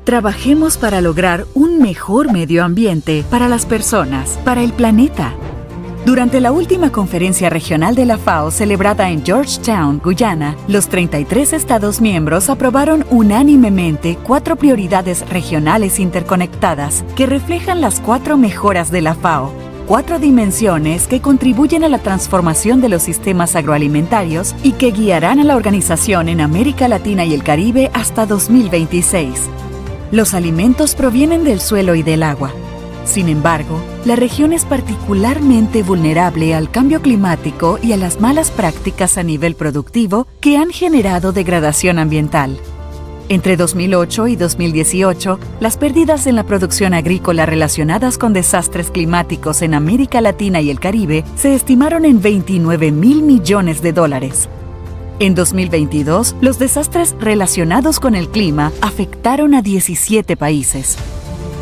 Trabajemos para lograr un mejor medio ambiente para las personas, para el planeta. Durante la última conferencia regional de la FAO celebrada en Georgetown, Guyana, los 33 Estados miembros aprobaron unánimemente 4 prioridades regionales interconectadas que reflejan las 4 mejoras de la FAO, 4 dimensiones que contribuyen a la transformación de los sistemas agroalimentarios y que guiarán a la organización en América Latina y el Caribe hasta 2026. Los alimentos provienen del suelo y del agua. Sin embargo, la región es particularmente vulnerable al cambio climático y a las malas prácticas a nivel productivo que han generado degradación ambiental. Entre 2008 y 2018, las pérdidas en la producción agrícola relacionadas con desastres climáticos en América Latina y el Caribe se estimaron en $29.000 millones. En 2022, los desastres relacionados con el clima afectaron a 17 países.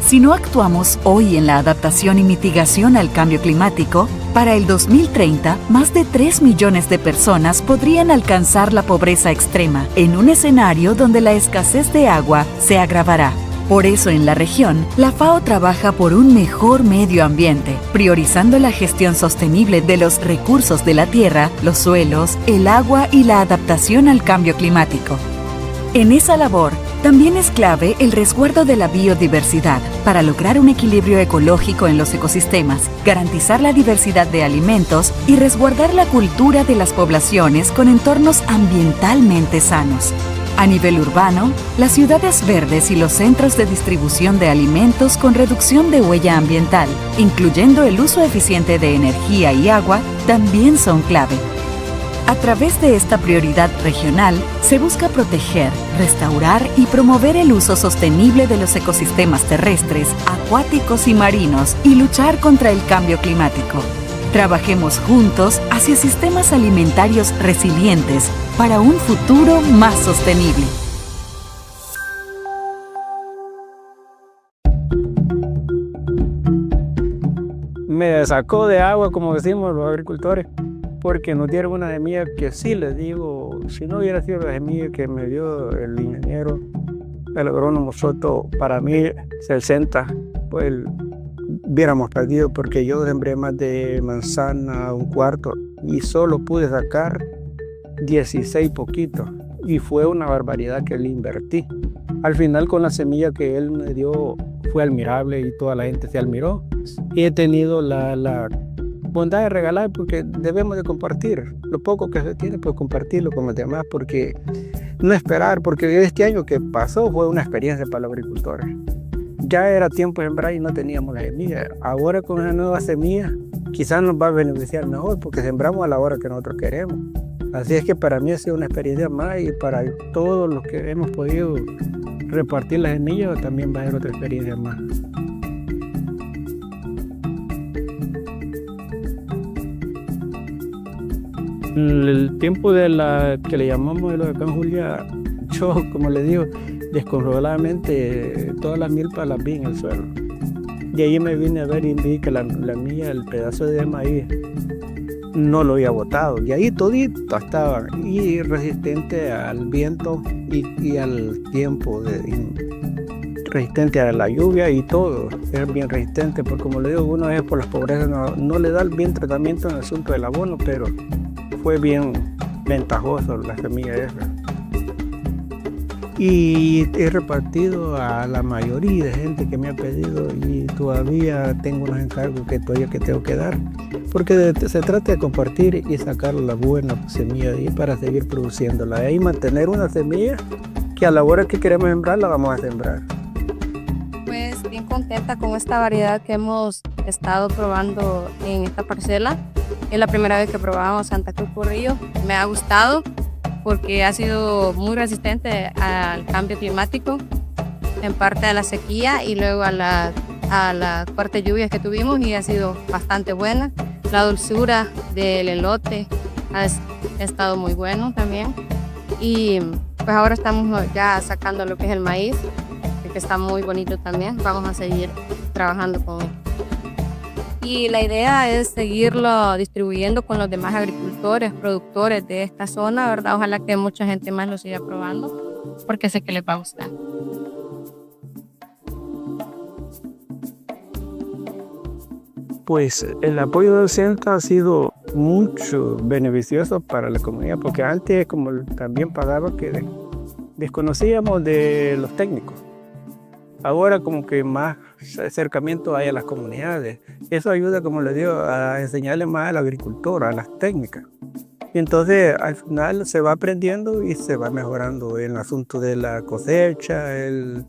Si no actuamos hoy en la adaptación y mitigación al cambio climático, para el 2030, más de 3 millones de personas podrían alcanzar la pobreza extrema, en un escenario donde la escasez de agua se agravará. Por eso, en la región, la FAO trabaja por un mejor medio ambiente, priorizando la gestión sostenible de los recursos de la tierra, los suelos, el agua y la adaptación al cambio climático. En esa labor, también es clave el resguardo de la biodiversidad para lograr un equilibrio ecológico en los ecosistemas, garantizar la diversidad de alimentos y resguardar la cultura de las poblaciones con entornos ambientalmente sanos. A nivel urbano, las ciudades verdes y los centros de distribución de alimentos con reducción de huella ambiental, incluyendo el uso eficiente de energía y agua, también son clave. A través de esta prioridad regional, se busca proteger, restaurar y promover el uso sostenible de los ecosistemas terrestres, acuáticos y marinos y luchar contra el cambio climático. Trabajemos juntos hacia sistemas alimentarios resilientes para un futuro más sostenible. Me sacó de agua, como decimos los agricultores, porque nos dieron una semilla que sí les digo, si no hubiera sido la semilla que me dio el ingeniero, el agrónomo Soto, para mí 60, pues hubiéramos perdido, porque yo sembré más de manzana, un cuarto, y solo pude sacar 16 poquitos, y fue una barbaridad que le invertí. Al final, con la semilla que él me dio, fue admirable y toda la gente se admiró. Y he tenido la bondad de regalar, porque debemos de compartir lo poco que se tiene, pues compartirlo con los demás, porque no esperar, porque este año que pasó fue una experiencia para los agricultores. Ya era tiempo de sembrar y no teníamos la semilla. Ahora con una nueva semilla quizás nos va a beneficiar mejor, porque sembramos a la hora que nosotros queremos. Así es que para mí ha sido una experiencia más, y para todos los que hemos podido repartir las semillas también va a ser otra experiencia más. El tiempo de la que le llamamos el huracán Julia, yo, como le digo, descontroladamente todas las milpas las vi en el suelo. Y ahí me vine a ver y vi que la mía, el pedazo de maíz, no lo había botado. Y ahí todito estaba, y resistente al viento y al tiempo, resistente a la lluvia y todo. Era bien resistente, porque como le digo, uno es por las pobrezas, no le da bien tratamiento en el asunto del abono, pero fue bien ventajoso la semilla esa. Y he repartido a la mayoría de gente que me ha pedido, y todavía tengo unos encargos que todavía tengo que dar, porque se trata de compartir y sacar la buena semilla de ahí para seguir produciéndola. De ahí mantener una semilla que a la hora que queremos sembrar la vamos a sembrar. Pues bien contenta con esta variedad que hemos estado probando en esta parcela. Es la primera vez que probamos Santa Cruz Corrillo. Me ha gustado porque ha sido muy resistente al cambio climático, en parte a la sequía y luego a las fuertes lluvias que tuvimos, y ha sido bastante buena. La dulzura del elote ha estado muy bueno también. Y pues ahora estamos ya sacando lo que es el maíz, que está muy bonito también. Vamos a seguir trabajando con él. Y la idea es seguirlo distribuyendo con los demás agricultores, productores de esta zona, ¿verdad? Ojalá que mucha gente más lo siga probando, porque sé que les va a gustar. Pues el apoyo del centro ha sido mucho beneficioso para la comunidad, porque antes, como también pagaba, que desconocíamos de los técnicos. Ahora como que más acercamiento hay a las comunidades. Eso ayuda, como les digo, a enseñarle más al agricultor, a las técnicas. Y entonces al final se va aprendiendo y se va mejorando en el asunto de la cosecha, el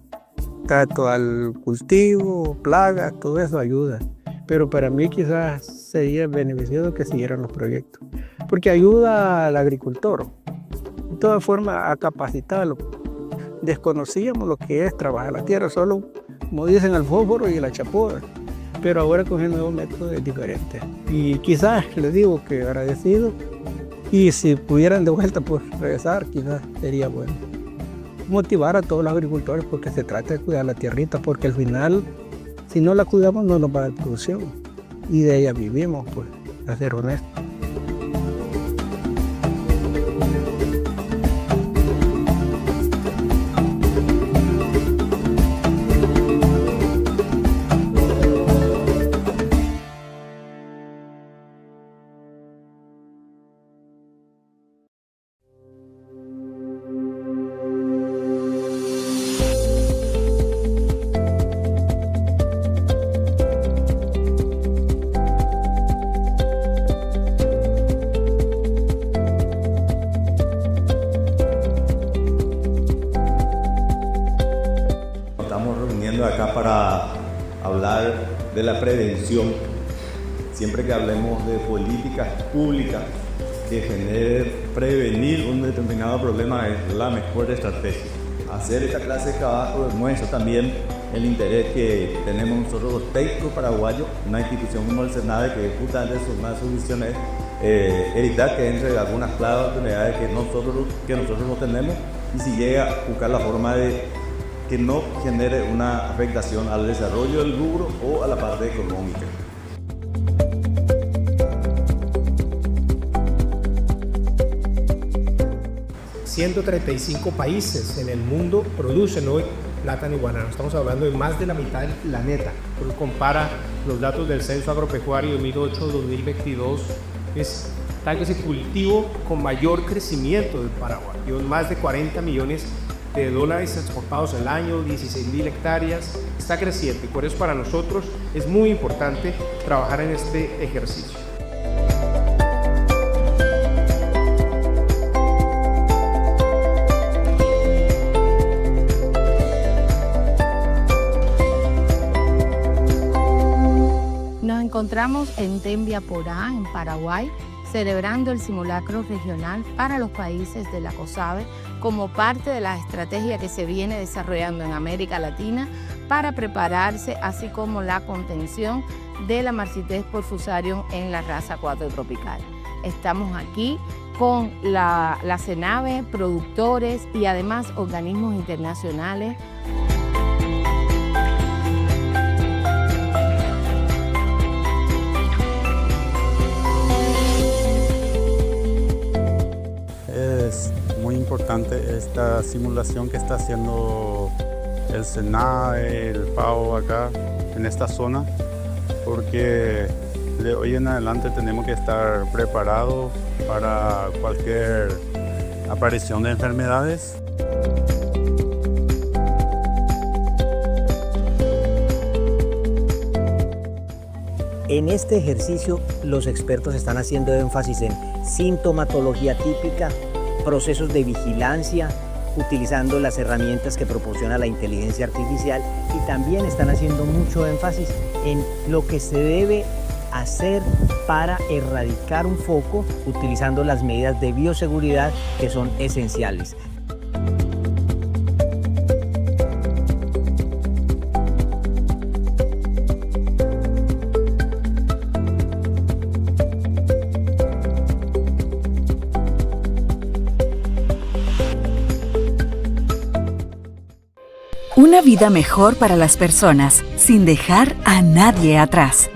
trato al cultivo, plagas, todo eso ayuda. Pero para mí quizás sería beneficioso que siguieran los proyectos, porque ayuda al agricultor, de todas formas, a capacitarlo. Desconocíamos lo que es trabajar la tierra, solo, como dicen, el fósforo y la chapoda, pero ahora con el nuevo método es diferente. Y quizás, les digo que agradecido, y si pudieran de vuelta pues regresar, quizás sería bueno. Motivar a todos los agricultores, porque se trata de cuidar la tierrita, porque al final, si no la cuidamos, no nos va a dar producción. Y de ella vivimos, pues, a ser honestos. Acá para hablar de la prevención. Siempre que hablemos de políticas públicas que generen prevenir un determinado problema es la mejor estrategia. Hacer esta clase de trabajo demuestra también el interés que tenemos nosotros los técnicos paraguayos, una institución como el SENADE, que justamente una de sus misiones es evitar que entre algunas plagas, oportunidades que nosotros no tenemos, y si llega a buscar la forma de que no genere una afectación al desarrollo del rubro o a la parte económica. ...135 países en el mundo producen hoy plátano y guanábana. Estamos hablando de más de la mitad del planeta. Uno compara los datos del Censo Agropecuario 2008-2022, es tal vez el cultivo con mayor crecimiento del Paraguay. Más de 40 millones de dólares exportados al año, 16.000 hectáreas, está creciendo, y por eso para nosotros es muy importante trabajar en este ejercicio. Nos encontramos en Tembiaporá, en Paraguay, celebrando el simulacro regional para los países de la COSABE como parte de la estrategia que se viene desarrollando en América Latina para prepararse, así como la contención de la marsites por fusarium en la raza 4 tropical. Estamos aquí con la CENAVE, productores y además organismos internacionales. Es muy importante esta simulación que está haciendo el SENADE, el FAO acá en esta zona, porque de hoy en adelante tenemos que estar preparados para cualquier aparición de enfermedades. En este ejercicio, los expertos están haciendo énfasis en sintomatología típica, procesos de vigilancia, utilizando las herramientas que proporciona la inteligencia artificial, y también están haciendo mucho énfasis en lo que se debe hacer para erradicar un foco utilizando las medidas de bioseguridad que son esenciales. Una vida mejor para las personas, sin dejar a nadie atrás.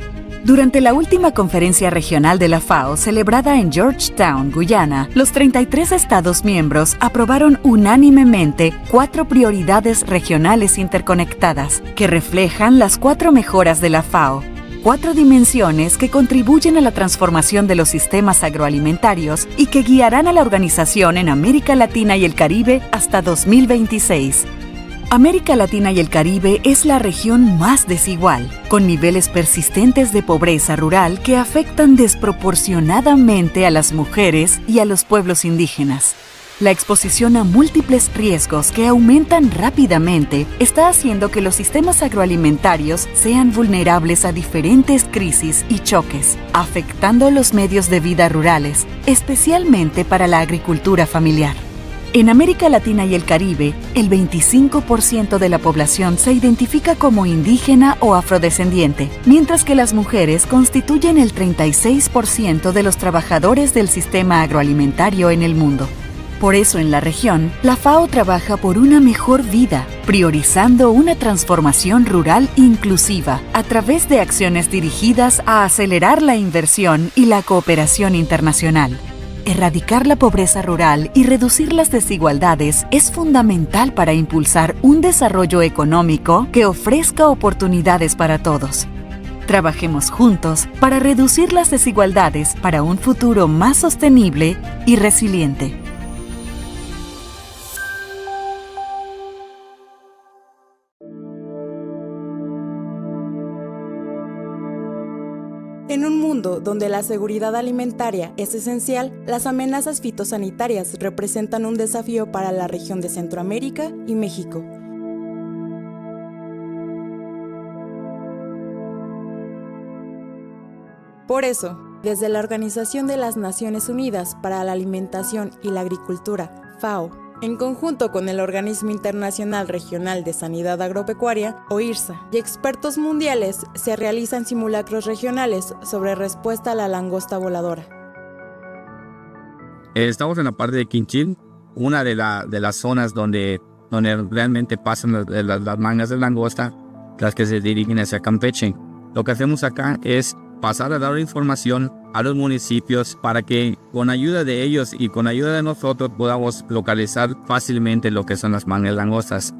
Durante la última conferencia regional de la FAO, celebrada en Georgetown, Guyana, los 33 Estados miembros aprobaron unánimemente 4 prioridades regionales interconectadas que reflejan las 4 mejoras de la FAO. 4 dimensiones que contribuyen a la transformación de los sistemas agroalimentarios y que guiarán a la organización en América Latina y el Caribe hasta 2026. América Latina y el Caribe es la región más desigual, con niveles persistentes de pobreza rural que afectan desproporcionadamente a las mujeres y a los pueblos indígenas. La exposición a múltiples riesgos que aumentan rápidamente está haciendo que los sistemas agroalimentarios sean vulnerables a diferentes crisis y choques, afectando los medios de vida rurales, especialmente para la agricultura familiar. En América Latina y el Caribe, el 25% de la población se identifica como indígena o afrodescendiente, mientras que las mujeres constituyen el 36% de los trabajadores del sistema agroalimentario en el mundo. Por eso en la región, la FAO trabaja por una mejor vida, priorizando una transformación rural inclusiva a través de acciones dirigidas a acelerar la inversión y la cooperación internacional. Erradicar la pobreza rural y reducir las desigualdades es fundamental para impulsar un desarrollo económico que ofrezca oportunidades para todos. Trabajemos juntos para reducir las desigualdades para un futuro más sostenible y resiliente. En un mundo donde la seguridad alimentaria es esencial, las amenazas fitosanitarias representan un desafío para la región de Centroamérica y México. Por eso, desde la Organización de las Naciones Unidas para la Alimentación y la Agricultura, FAO, en conjunto con el Organismo Internacional Regional de Sanidad Agropecuaria, o IRSA, y expertos mundiales, se realizan simulacros regionales sobre respuesta a la langosta voladora. Estamos en la parte de Quinchín, una de las zonas donde realmente pasan las mangas de langosta, las que se dirigen hacia Campeche. Lo que hacemos acá es pasar a dar información a los municipios para que con ayuda de ellos y con ayuda de nosotros podamos localizar fácilmente lo que son las mangas de langostas.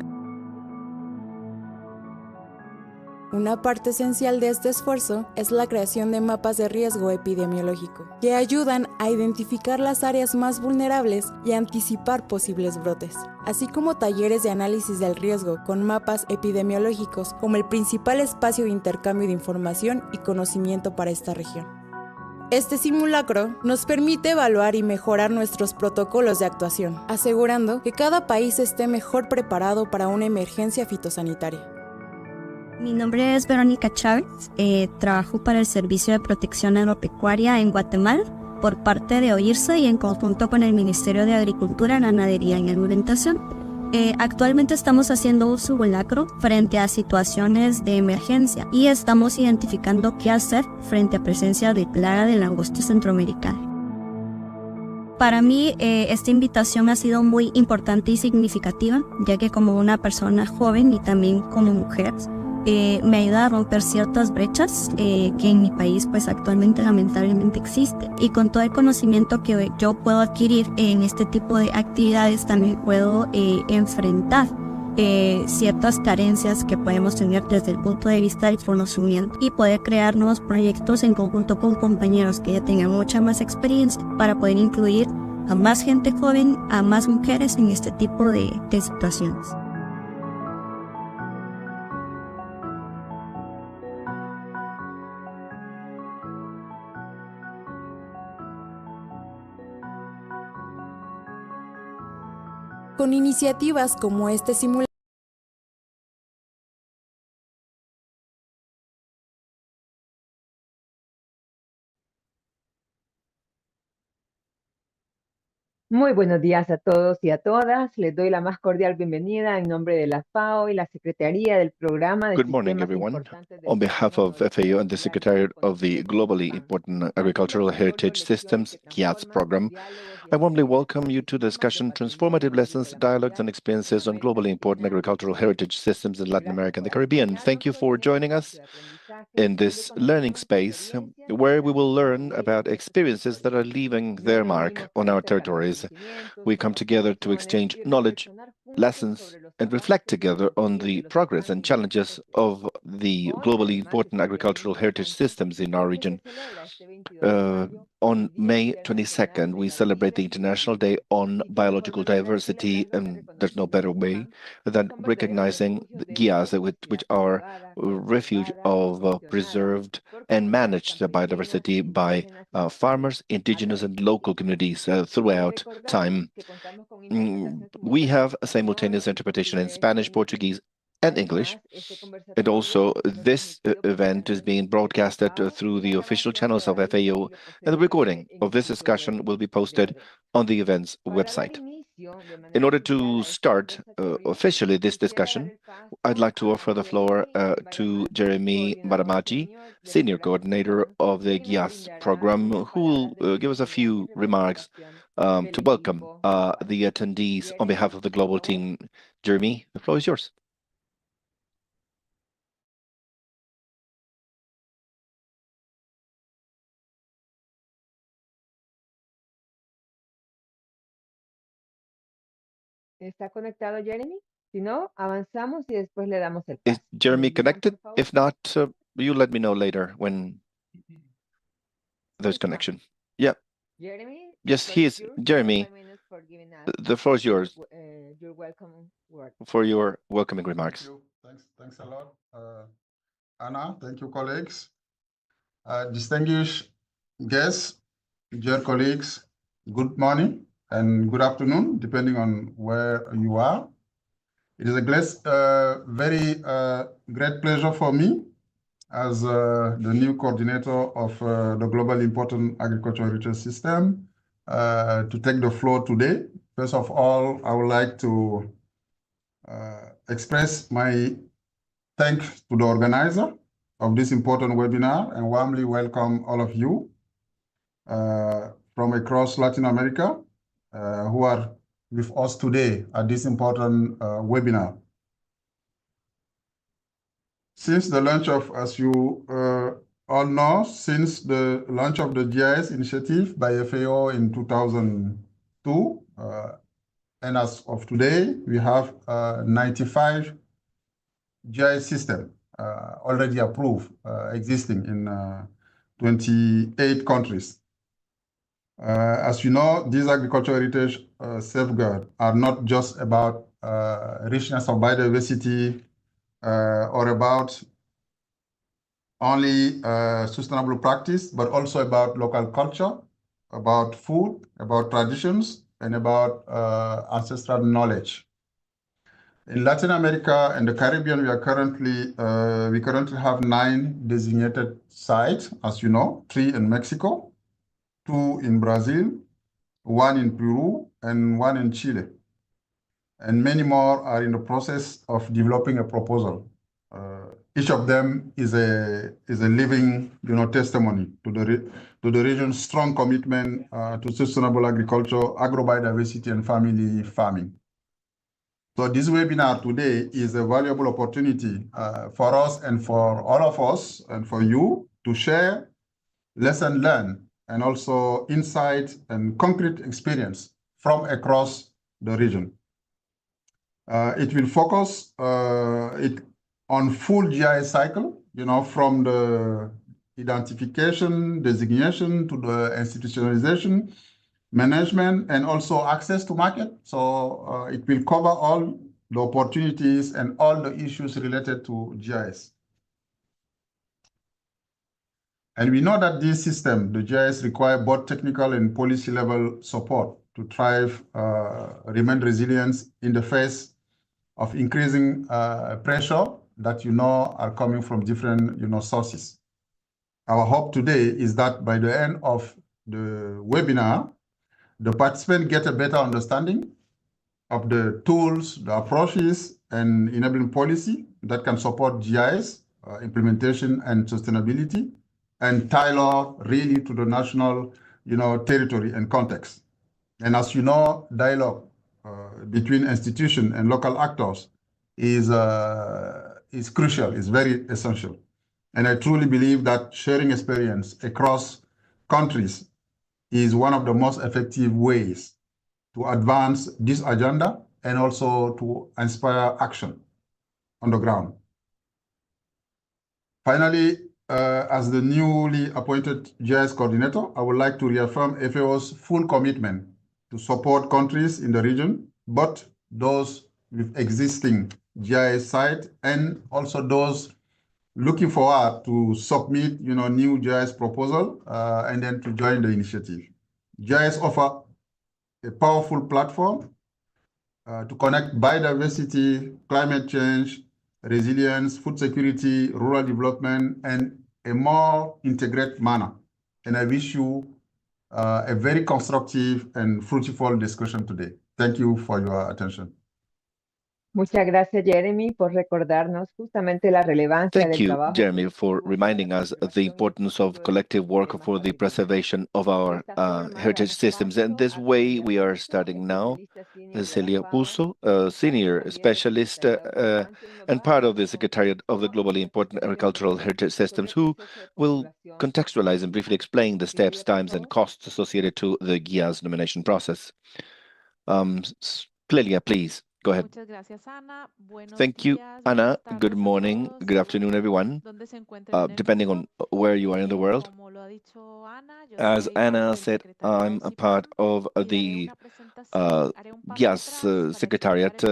Una parte esencial de este esfuerzo es la creación de mapas de riesgo epidemiológico, que ayudan a identificar las áreas más vulnerables y anticipar posibles brotes, así como talleres de análisis del riesgo con mapas epidemiológicos como el principal espacio de intercambio de información y conocimiento para esta región. Este simulacro nos permite evaluar y mejorar nuestros protocolos de actuación, asegurando que cada país esté mejor preparado para una emergencia fitosanitaria. Mi nombre es Verónica Chávez, trabajo para el Servicio de Protección Agropecuaria en Guatemala por parte de OIRSA y en conjunto con el Ministerio de Agricultura, Ganadería y Alimentación. Actualmente estamos haciendo un simulacro frente a situaciones de emergencia y estamos identificando qué hacer frente a presencia de plaga de langosta centroamericana. Para mí, esta invitación ha sido muy importante y significativa, ya que como una persona joven y también como mujer, me ayuda a romper ciertas brechas que en mi país pues actualmente lamentablemente existen, y con todo el conocimiento que yo puedo adquirir en este tipo de actividades también puedo enfrentar ciertas carencias que podemos tener desde el punto de vista del conocimiento y poder crear nuevos proyectos en conjunto con compañeros que ya tengan mucha más experiencia para poder incluir a más gente joven, a más mujeres en este tipo de situaciones. Con iniciativas como este simulacro, Muy buenos días a todos y a todas. Les doy la más cordial bienvenida en nombre de la FAO y la Secretaría del Programa de Good morning, everyone. On behalf of FAO and the Secretariat of the Globally Important Agricultural Heritage Systems, GIAHS program, I warmly welcome you to the discussion Transformative Lessons, Dialogues and Experiences on Globally Important Agricultural Heritage Systems in Latin America and the Caribbean. Thank you for joining us in this learning space where we will learn about experiences that are leaving their mark on our territories. We come together to exchange knowledge, lessons, and reflect together on the progress and challenges of the globally important agricultural heritage systems in our region. On May 22nd, we celebrate the International Day on Biological Diversity, and there's no better way than recognizing the GIAHS, which are a refuge of preserved and managed biodiversity by farmers, indigenous, and local communities throughout time. We have a simultaneous interpretation in Spanish, Portuguese, and English. And also, this event is being broadcasted through the official channels of FAO, and the recording of this discussion will be posted on the event's website. In order to start officially this discussion, I'd like to offer the floor to Jeremy Maramaji, Senior Coordinator of the GIAHS program, who will give us a few remarks to welcome the attendees on behalf of the global team. Jeremy, the floor is yours. ¿Está conectado Jeremy? Si no, avanzamos y después le damos el Is paso. Jeremy connected? If not, you let me know later when there's connection. Yeah. Jeremy, Yes, he is. Jeremy, the floor is yours your welcome word. for your welcoming remarks. Thanks a lot, Anna. Thank you, colleagues. Distinguished guests, dear colleagues, good morning and good afternoon, depending on where you are. It is a very great pleasure for me as the new coordinator of the globally important agricultural heritage system to take the floor today. First of all, I would like to express my thanks to the organizer of this important webinar and warmly welcome all of you from across Latin America who are with us today at this important webinar. Since the launch of, as you all know, since the launch of the GIAHS initiative by FAO in 2002, and as of today, we have 95 GIAHS systems already approved, existing in 28 countries. As you know, these agricultural heritage safeguards are not just about richness of biodiversity or about only sustainable practice, but also about local culture, about food, about traditions, and about ancestral knowledge. In Latin America and the Caribbean, we currently have 9 designated sites, as you know, 3 in Mexico, 2 in Brazil, 1 in Peru, and 1 in Chile. And many more are in the process of developing a proposal. Each of them is a living, testimony to the region's strong commitment to sustainable agriculture, agrobiodiversity, and family farming. So this webinar today is a valuable opportunity for us and for all of us and for you to share lessons learned and also insight and concrete experience from across the region. It will focus on full GIAHS cycle, from the identification, designation to the institutionalization, management, and also access to market. So it will cover all the opportunities and all the issues related to GIAHS. And we know that this system, the GIAHS, require both technical and policy level support to thrive, remain resilient in the face of increasing pressure that are coming from different sources. Our hope today is that by the end of the webinar, the participants get a better understanding of the tools, the approaches, and enabling policy that can support GIAHS implementation and sustainability, and tailor really to the national, territory and context. And as you know, dialogue between institutions and local actors is crucial, is very essential. And I truly believe that sharing experience across countries is one of the most effective ways to advance this agenda and also to inspire action on the ground. Finally, as the newly appointed GIAHS coordinator, I would like to reaffirm FAO's full commitment to support countries in the region, but those with existing GIAHS sites and also those looking forward to submit, new GIAHS proposal and then to join the initiative. GIAHS offer a powerful platform to connect biodiversity, climate change, resilience, food security, rural development, and a more integrated manner. And I wish you a very constructive and fruitful discussion today. Thank you for your attention. Muchas gracias, Jeremy, por recordarnos justamente la relevancia Thank del you, trabajo. Jeremy, for reminding us the importance of collective work for the preservation of our heritage systems. And this way we are starting now. Celia Puso, a senior specialist and part of the Secretariat of the Globally Important Agricultural Heritage Systems, who will contextualize and briefly explain the steps, times, and costs associated to the GIAHS nomination process. Clelia, please. Go ahead. Thank you, Ana. Good morning, good afternoon, everyone, depending on where you are in the world. As Ana said, I'm a part of the GIAHS Secretariat.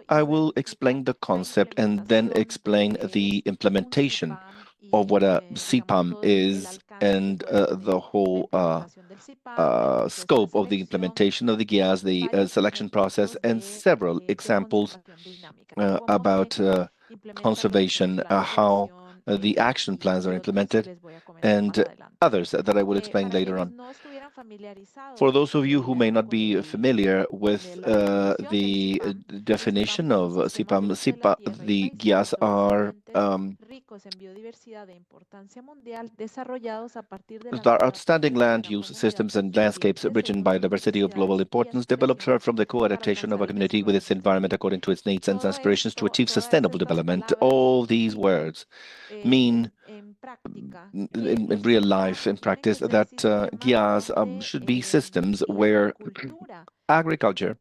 I will explain the concept and then explain the implementation of what a CPAM is and the whole scope of the implementation of the GIAHS, the selection process, and several examples about conservation, how the action plans are implemented, and others that I will explain later on. For those of you who may not be familiar with the definition of CPAM, the GIAHS are outstanding land use systems and landscapes rich in biodiversity of global importance, developed from the co-adaptation of a community with its environment according to its needs and aspirations to achieve sustainable development. All these words mean in real life, in practice, that GIAHS should be systems where agriculture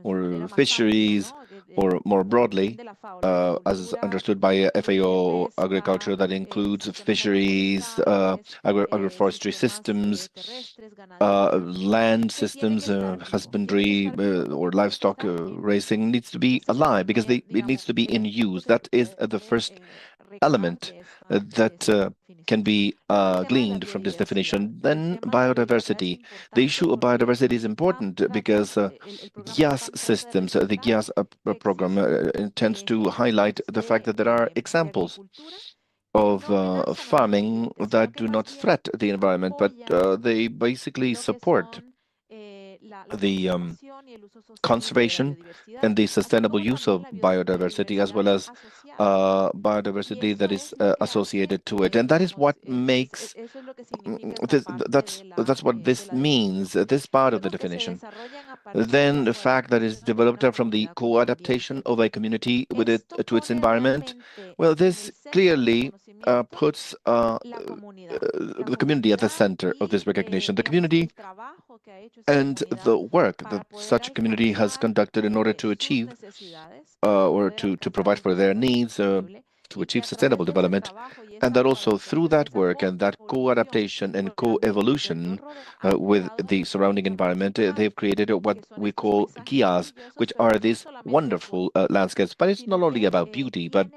or fisheries, or more broadly, as understood by FAO agriculture, that includes fisheries, agroforestry systems, land systems, husbandry, or livestock raising, needs to be alive because it needs to be in use. That is the first element that can be gleaned from this definition. Then biodiversity. The issue of biodiversity is important because GIAHS systems, the GIAHS program intends to highlight the fact that there are examples of farming that do not threaten the environment, but they basically support the conservation and the sustainable use of biodiversity, as well as biodiversity that is associated to it. And that is what makes this, that's what this means, this part of the definition. Then the fact that it's developed from the co-adaptation of a community with it to its environment. Well, this clearly puts the community at the center of this recognition. The community and the work that such a community has conducted in order to achieve or to provide for their needs, to achieve sustainable development, and that also through that work and that co-adaptation and co-evolution with the surrounding environment, they've created what we call GIAHS, which are these wonderful landscapes. But it's not only about beauty, but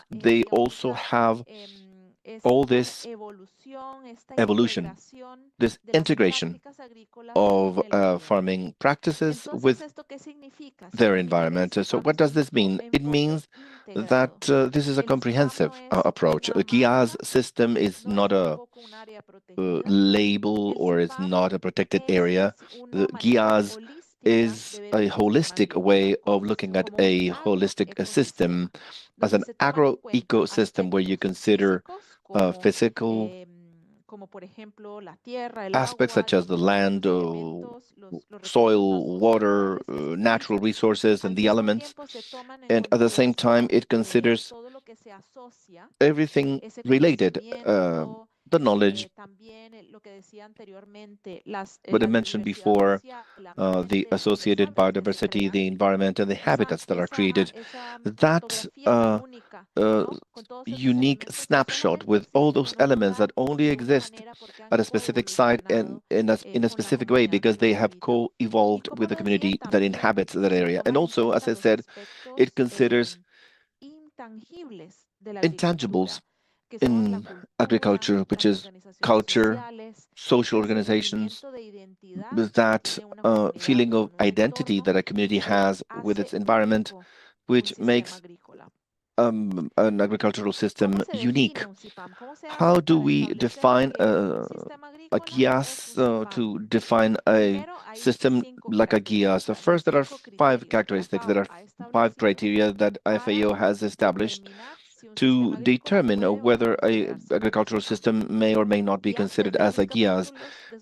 they also have all this evolution, this integration of farming practices with their environment. So what does this mean? It means that this is a comprehensive approach. A GIAHS system is not a label, or it's not a protected area. The GIAHS is a holistic way of looking at a holistic system as an agro-ecosystem where you consider physical aspects such as the land, soil, water, natural resources, and the elements. And at the same time, it considers everything related the knowledge, what I mentioned before, the associated biodiversity, the environment, and the habitats that are created. That unique snapshot with all those elements that only exist at a specific site and in a specific way because they have co-evolved with the community that inhabits that area. And also, as I said, it considers intangibles in agriculture, which is culture, social organizations, that feeling of identity that a community has with its environment, which makes an agricultural system unique. How do we define a GIAHS to define a system like a GIAHS? The first, there are 5 characteristics, there are 5 criteria that FAO has established to determine whether a agricultural system may or may not be considered as a GIAHS.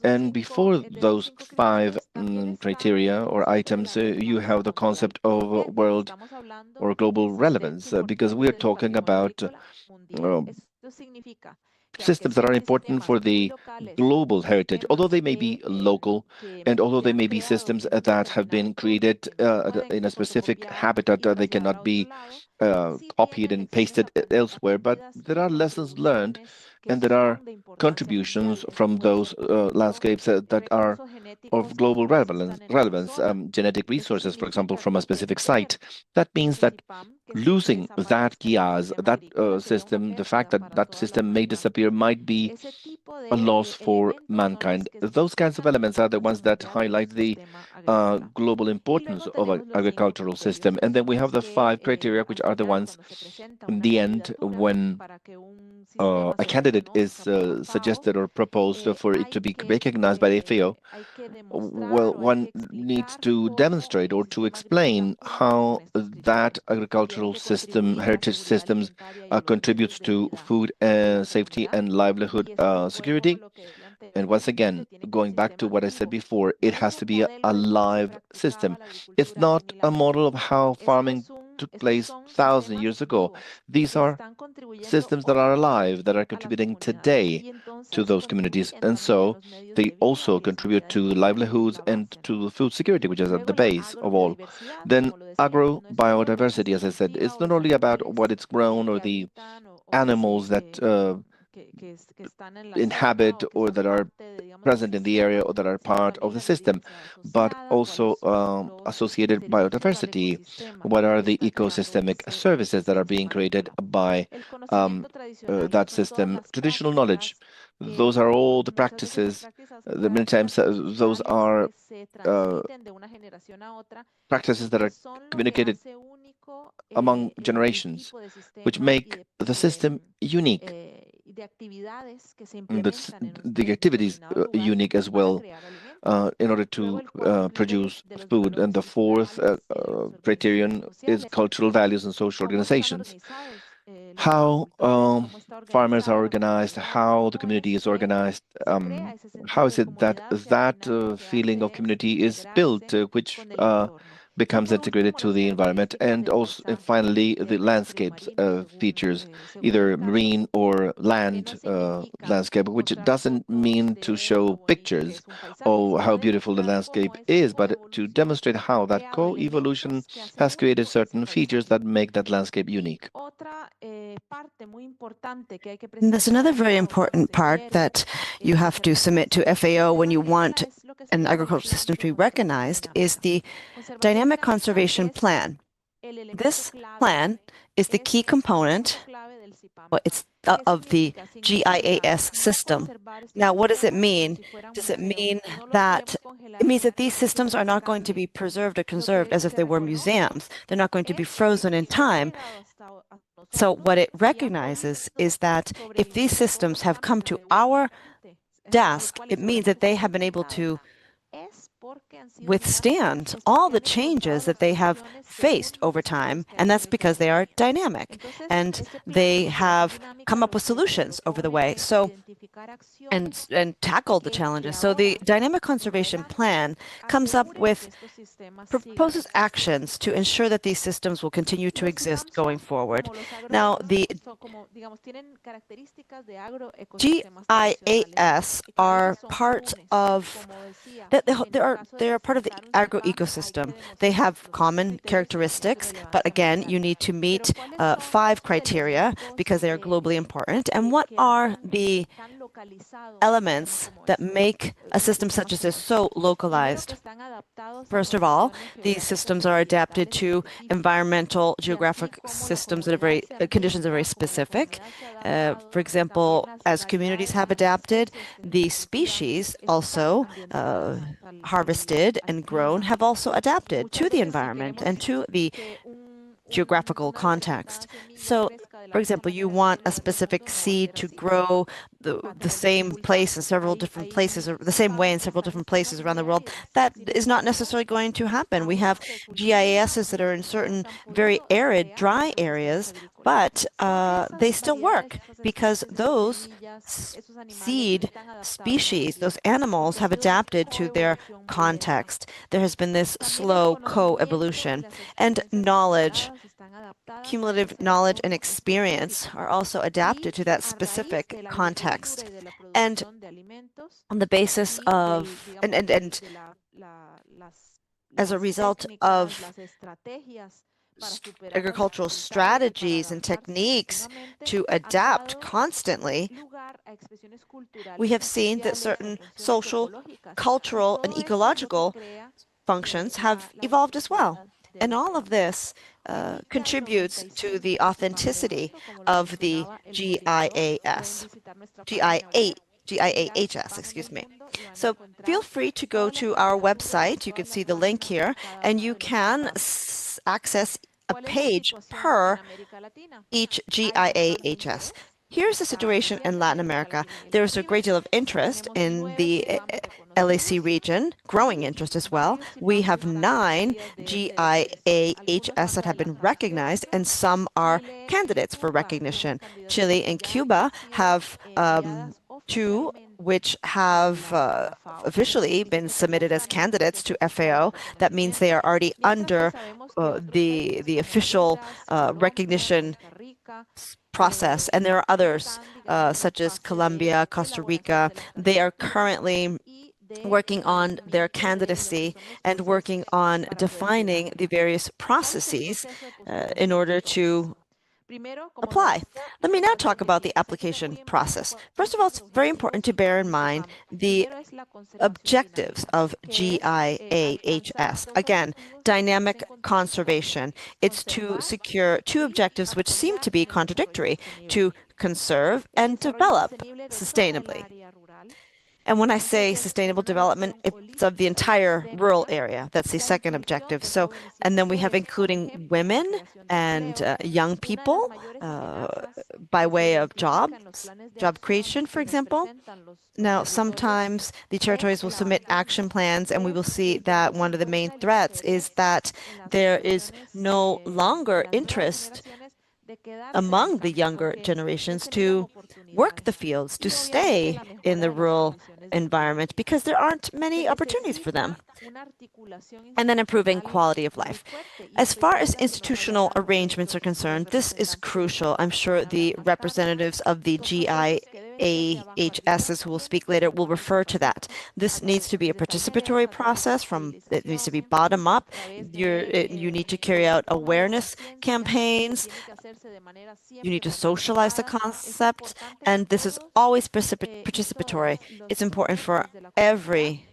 And before those 5 criteria or items, you have the concept of world or global relevance, because we are talking about systems that are important for the global heritage, although they may be local, and although they may be systems that have been created in a specific habitat, they cannot be copied and pasted elsewhere, but there are lessons learned and there are contributions from those landscapes that are of global relevance, genetic resources, for example, from a specific site. That means that losing that GIAHS, that system, the fact that that system may disappear might be a loss for mankind. Those kinds of elements are the ones that highlight the global importance of an agricultural system. And then we have the 5 criteria, which are the ones in the end when a candidate is suggested or proposed for it to be recognized by the FAO. Well, one needs to demonstrate or to explain how that agricultural system, heritage systems, contributes to food safety and livelihood security. And once again, going back to what I said before, it has to be a live system. It's not a model of how farming took place 1,000 years ago. These are systems that are alive, that are contributing today to those communities. And so they also contribute to livelihoods and to food security, which is at the base of all. Then agro-biodiversity, as I said, it's not only about what it's grown or the animals that inhabit or that are present in the area or that are part of the system, but also associated biodiversity. What are the ecosystemic services that are being created by that system? Traditional knowledge. Those are all the practices. Many times those are practices that are communicated among generations, which make the system unique. The activities unique as well in order to produce food. And the 4th criterion is cultural values and social organizations. How farmers are organized, how the community is organized, how is it that that feeling of community is built, which becomes integrated to the environment, and also finally the landscapes features, either marine or land landscape, which doesn't mean to show pictures of how beautiful the landscape is, but to demonstrate how that co-evolution has created certain features that make that landscape unique. And there's another very important part that you have to submit to FAO when you want an agricultural system to be recognized is the Dynamic Conservation Plan. This plan is the key component of the GIAHS system. Now, what does it mean? Does it mean that it means that these systems are not going to be preserved or conserved as if they were museums? They're not going to be frozen in time. So what it recognizes is that if these systems have come to our desk, it means that they have been able to withstand all the changes that they have faced over time, and that's because they are dynamic and they have come up with solutions over the way. So and tackle the challenges. So the dynamic conservation plan comes up with proposes actions to ensure that these systems will continue to exist going forward. Now, the GIAHS are part of they are part of the agroecosystem. They have common characteristics, but again, you need to meet 5 criteria because they are globally important. And what are the elements that make a system such as this so localized? First of all, these systems are adapted to environmental geographic systems that are conditions are very specific. For example, as communities have adapted, the species also harvested and grown have also adapted to the environment and to the geographical context. So, for example, you want a specific seed to grow the same place in several different places, or the same way in several different places around the world. That is not necessarily going to happen. We have GISs that are in certain very arid, dry areas, but they still work because those seed species, those animals have adapted to their context. There has been this slow co-evolution, and knowledge, cumulative knowledge and experience are also adapted to that specific context. And on the basis of, and as a result of agricultural strategies and techniques to adapt constantly, we have seen that certain social, cultural, and ecological functions have evolved as well. And all of this contributes to the authenticity of the GIAHS, excuse me. So feel free to go to our website. You can see the link here, and you can access a page per each GIAHS. Here's the situation in Latin America. There's a great deal of interest in the LAC region, growing interest as well. We have 9 GIAHS that have been recognized, and some are candidates for recognition. Chile and Cuba have 2 which have officially been submitted as candidates to FAO. That means they are already under the official recognition process. And there are others, such as Colombia, Costa Rica. They are currently working on their candidacy and working on defining the various processes in order to apply. Let me now talk about the application process. First of all, it's very important to bear in mind the objectives of GIAHS. Again, dynamic conservation. It's to secure 2 objectives which seem to be contradictory: to conserve and develop sustainably. And when I say sustainable development, it's of the entire rural area. That's the second objective. So, and then we have including women and young people by way of job creation, for example. Now, sometimes the territories will submit action plans, and we will see that one of the main threats is that there is no longer interest among the younger generations to work the fields, to stay in the rural environment, because there aren't many opportunities for them. And then improving quality of life. As far as institutional arrangements are concerned, this is crucial. I'm sure the representatives of the GIAHS who will speak later will refer to that. This needs to be a participatory process. It needs to be bottom up. You need to carry out awareness campaigns. You need to socialize the concept, and this is always participatory. It's important for every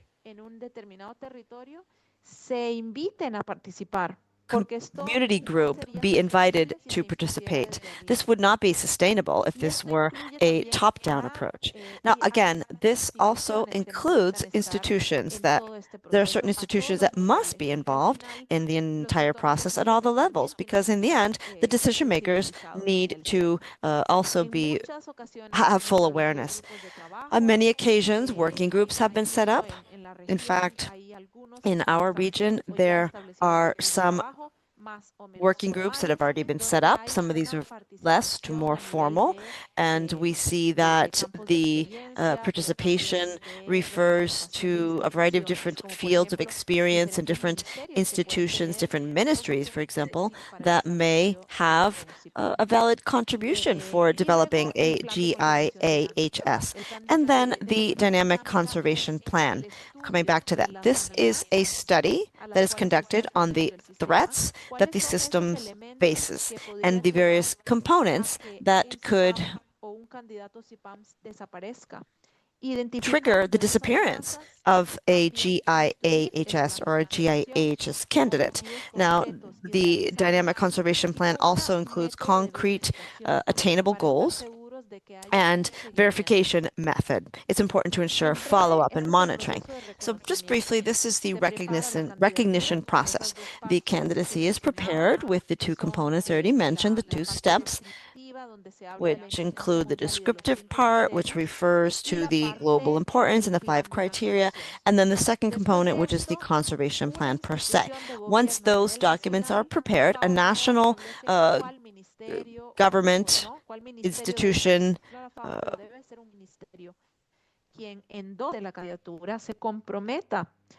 community group be invited to participate. This would not be sustainable if this were a top-down approach. Now, again, this also includes institutions that there are certain institutions that must be involved in the entire process at all the levels, because in the end, the decision makers need to also have full awareness. On many occasions, working groups have been set up In fact, in our region, there are some working groups that have already been set up. Some of these are less to more formal, and we see that the participation refers to a variety of different fields of experience and different institutions, different ministries, for example, that may have a valid contribution for developing a GIAHS. And then the Dynamic Conservation Plan. Coming back to that, this is a study that is conducted on the threats that the system faces and the various components that could trigger the disappearance of a GIAHS or a GIAHS candidate. Now, the Dynamic Conservation Plan also includes concrete, attainable goals and verification method. It's important to ensure follow-up and monitoring. So just briefly, this is the recognition process. The candidacy is prepared with the two components I already mentioned, the two steps, which include the descriptive part, which refers to the global importance and the 5 criteria, and then the second component, which is the conservation plan per se. Once those documents are prepared, a national government institution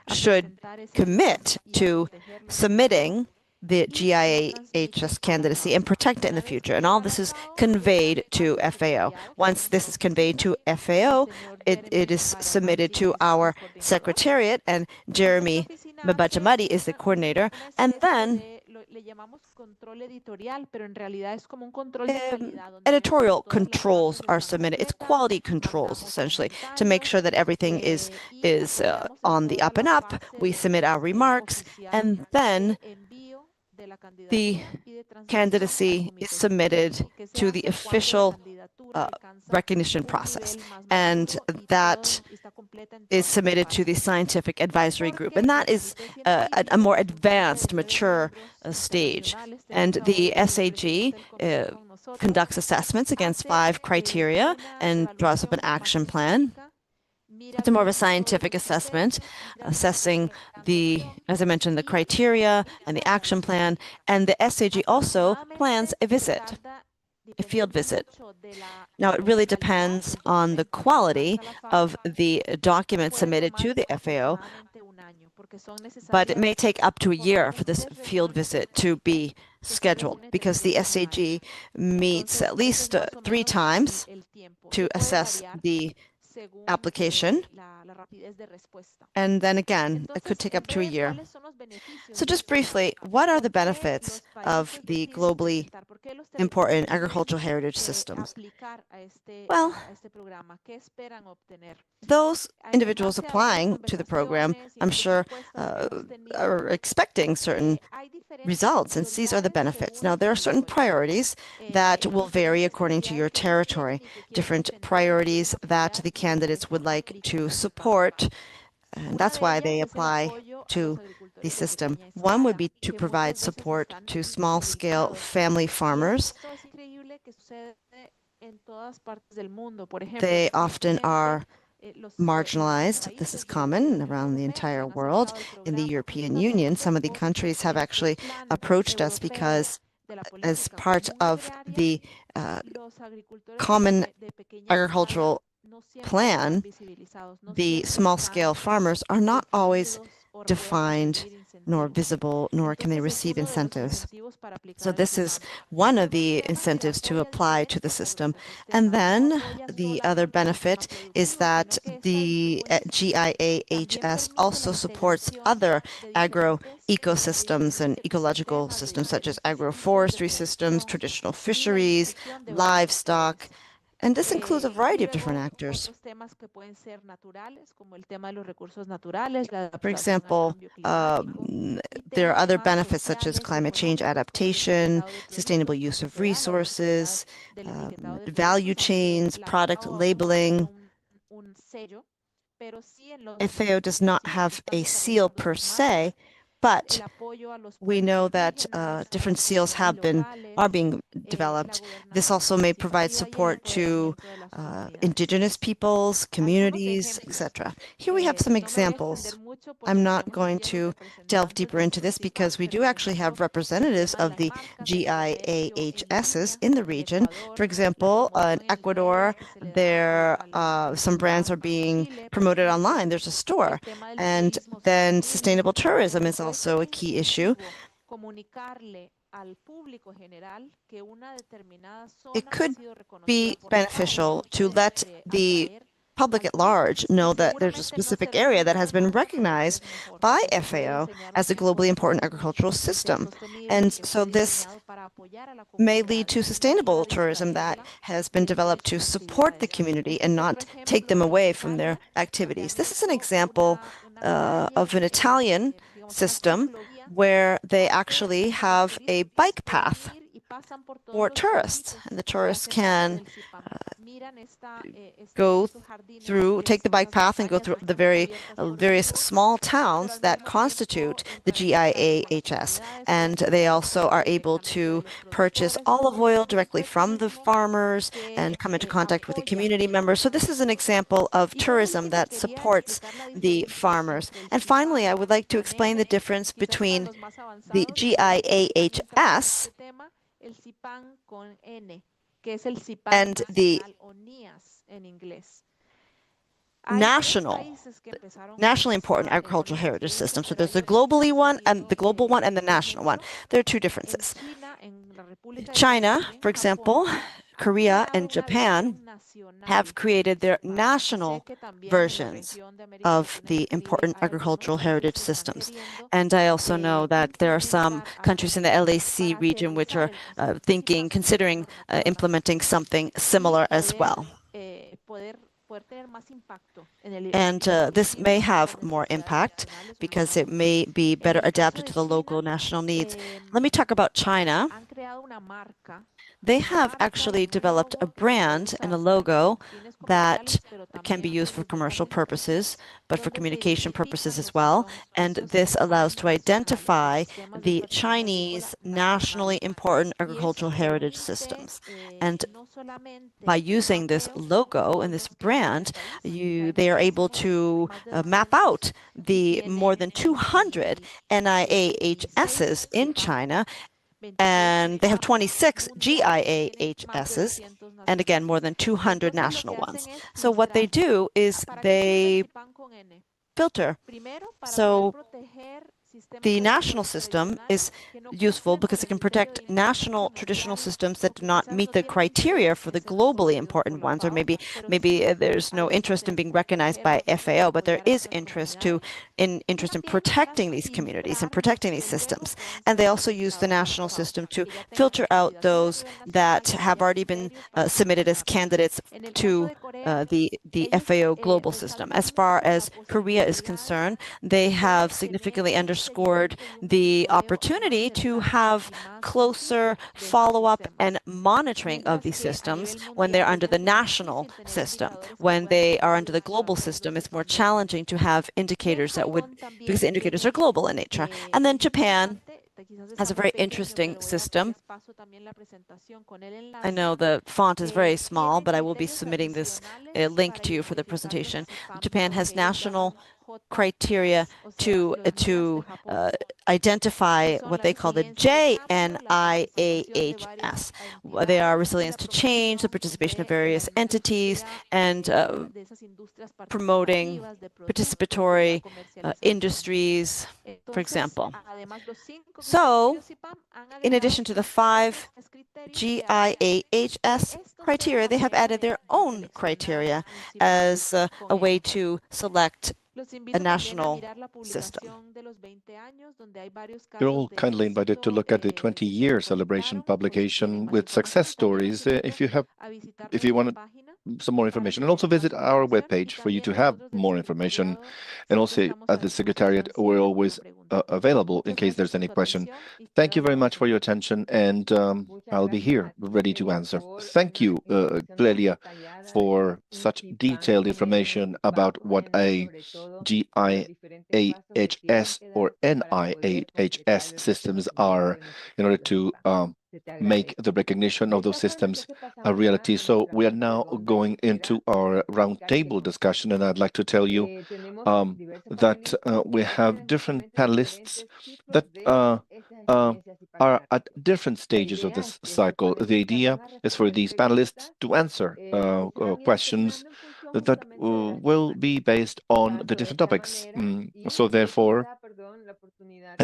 should commit to submitting the GIAHS candidacy and protect it in the future. And all this is conveyed to FAO. Once this is conveyed to FAO, it is submitted to our secretariat, and Jeremy Mbajamadi is the coordinator. And then editorial controls are submitted. It's quality controls, essentially, to make sure that everything is on the up and up. We submit our remarks, and then the candidacy is submitted to the official recognition process, and that is submitted to the scientific advisory group, and that is a more advanced, mature stage. And the SAG conducts assessments against 5 criteria and draws up an action plan. It's more of a scientific assessment, assessing as I mentioned, the criteria and the action plan, and the SAG also plans a field visit. Now, it really depends on the quality of the document submitted to the FAO, but it may take up to a year for this field visit to be scheduled, because the SAG meets at least 3 times to assess the application, and then again, it could take up to a year. So just briefly, what are the benefits of the globally important agricultural heritage systems? Well, those individuals applying to the program, I'm sure, are expecting certain results, and these are the benefits. Now, there are certain priorities that will vary according to your territory, different priorities that the candidates would like to support, and that's why they apply to the system. One would be to provide support to small-scale family farmers. They often are marginalized. This is common around the entire world. In the European Union, some of the countries have actually approached us because, as part of the common agricultural plan, the small-scale farmers are not always defined nor visible, nor can they receive incentives. So this is one of the incentives to apply to the system. And then the other benefit is that the GIAHS also supports other agro-ecosystems and ecological systems, such as agroforestry systems, traditional fisheries, livestock, and this includes a variety of different actors. For example, there are other benefits such as climate change adaptation, sustainable use of resources, value chains, product labeling. FAO does not have a seal per se, But we know that different seals are being developed. This also may provide support to indigenous peoples, communities, etc. Here we have some examples. I'm not going to delve deeper into this because we do actually have representatives of the GIAHSs in the region. For example, in Ecuador, some brands are being promoted online. There's a store. And then sustainable tourism is also a key issue. It could be beneficial to let the public at large know that there's a specific area that has been recognized by FAO as a globally important agricultural system. And so this may lead to sustainable tourism that has been developed to support the community and not take them away from their activities. This is an example of an Italian system where they actually have a bike path for tourists, and the tourists can take the bike path and go through the various small towns that constitute the GIAHS, and they also are able to purchase olive oil directly from the farmers and come into contact with the community members. So this is an example of tourism that supports the farmers. And finally, I would like to explain the difference between the GIAHS and the nationally important agricultural heritage system. So there's the global one and the national one. There are two differences. China, for example, Korea and Japan have created their national versions of the important agricultural heritage systems. And I also know that there are some countries in the LAC region which are considering implementing something similar as well. And this may have more impact because it may be better adapted to the local national needs. Let me talk about China. They have actually developed a brand and a logo that can be used for commercial purposes, but for communication purposes as well. And this allows to identify the Chinese nationally important agricultural heritage systems. And by using this logo and this brand, they are able to map out the more than 200 NIAHSs in China, and they have 26 GIAHSs, and again, more than 200 national ones. So what they do is they filter. So the national system is useful because it can protect national traditional systems that do not meet the criteria for the globally important ones, or maybe there's no interest in being recognized by FAO, but there is interest in protecting these communities and protecting these systems. And they also use the national system to filter out those that have already been submitted as candidates to the FAO global system. As far as Korea is concerned, they have significantly underscored the opportunity to have closer follow-up and monitoring of these systems when they're under the national system. When they are under the global system, it's more challenging to have indicators because the indicators are global in nature. And then Japan has a very interesting system. I know the font is very small, but I will be submitting this link to you for the presentation. Japan has national criteria to identify what they call the JNIAHS. They are resilience to change, the participation of various entities, and promoting participatory industries, for example. So, in addition to the 5 GIAHS criteria, they have added their own criteria as a way to select a national system. You're all kindly invited to look at the 20-year celebration publication with success stories. If you want some more information. And also visit our webpage for you to have more information. And also at the Secretariat, we're always available in case there's any question. Thank you very much for your attention, and I'll be here ready to answer. Thank you, Clelia, for such detailed information about what a GIAHS or NIAHS systems are in order to make the recognition of those systems a reality. So we are now going into our roundtable discussion, and I'd like to tell you that we have different panelists that are at different stages of this cycle. The idea is for these panelists to answer questions that will be based on the different topics. So therefore,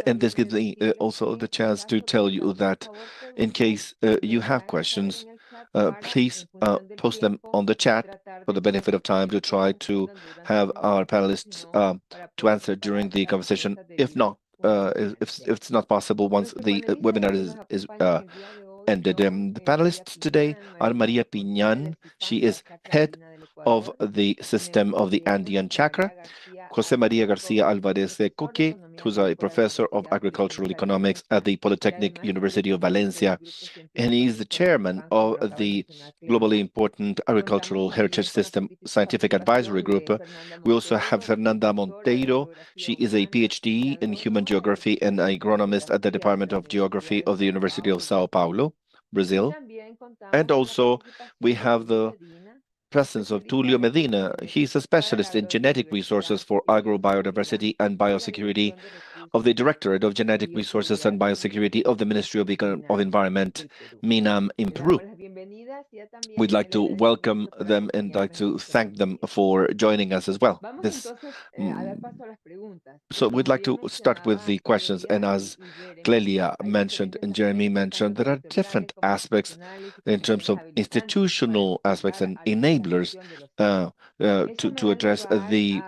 and this gives me also the chance to tell you that in case you have questions, please post them on the chat for the benefit of time to try to have our panelists to answer during the conversation. If not, if it's not possible once the webinar is ended. The panelists today are Maria Piñan. She is head of the system of the Andean Chakra. José María García Álvarez de Coque, who's a professor of agricultural economics at the Polytechnic University of Valencia, and he's the chairman of the globally important Agricultural Heritage System Scientific Advisory Group. We also have Fernanda Monteiro. She is a PhD in human geography and agronomist at the Department of Geography of the University of Sao Paulo, Brazil. And also we have the presence of Tulio Medina. He's a specialist in genetic resources for agrobiodiversity and biosecurity of the Directorate of Genetic Resources and Biosecurity of the Ministry of Environment, MINAM, in Peru. We'd like to welcome them and like to thank them for joining us as well. So we'd like to start with the questions, and as Clelia mentioned and Jeremy mentioned, there are different aspects in terms of institutional aspects and enablers to address the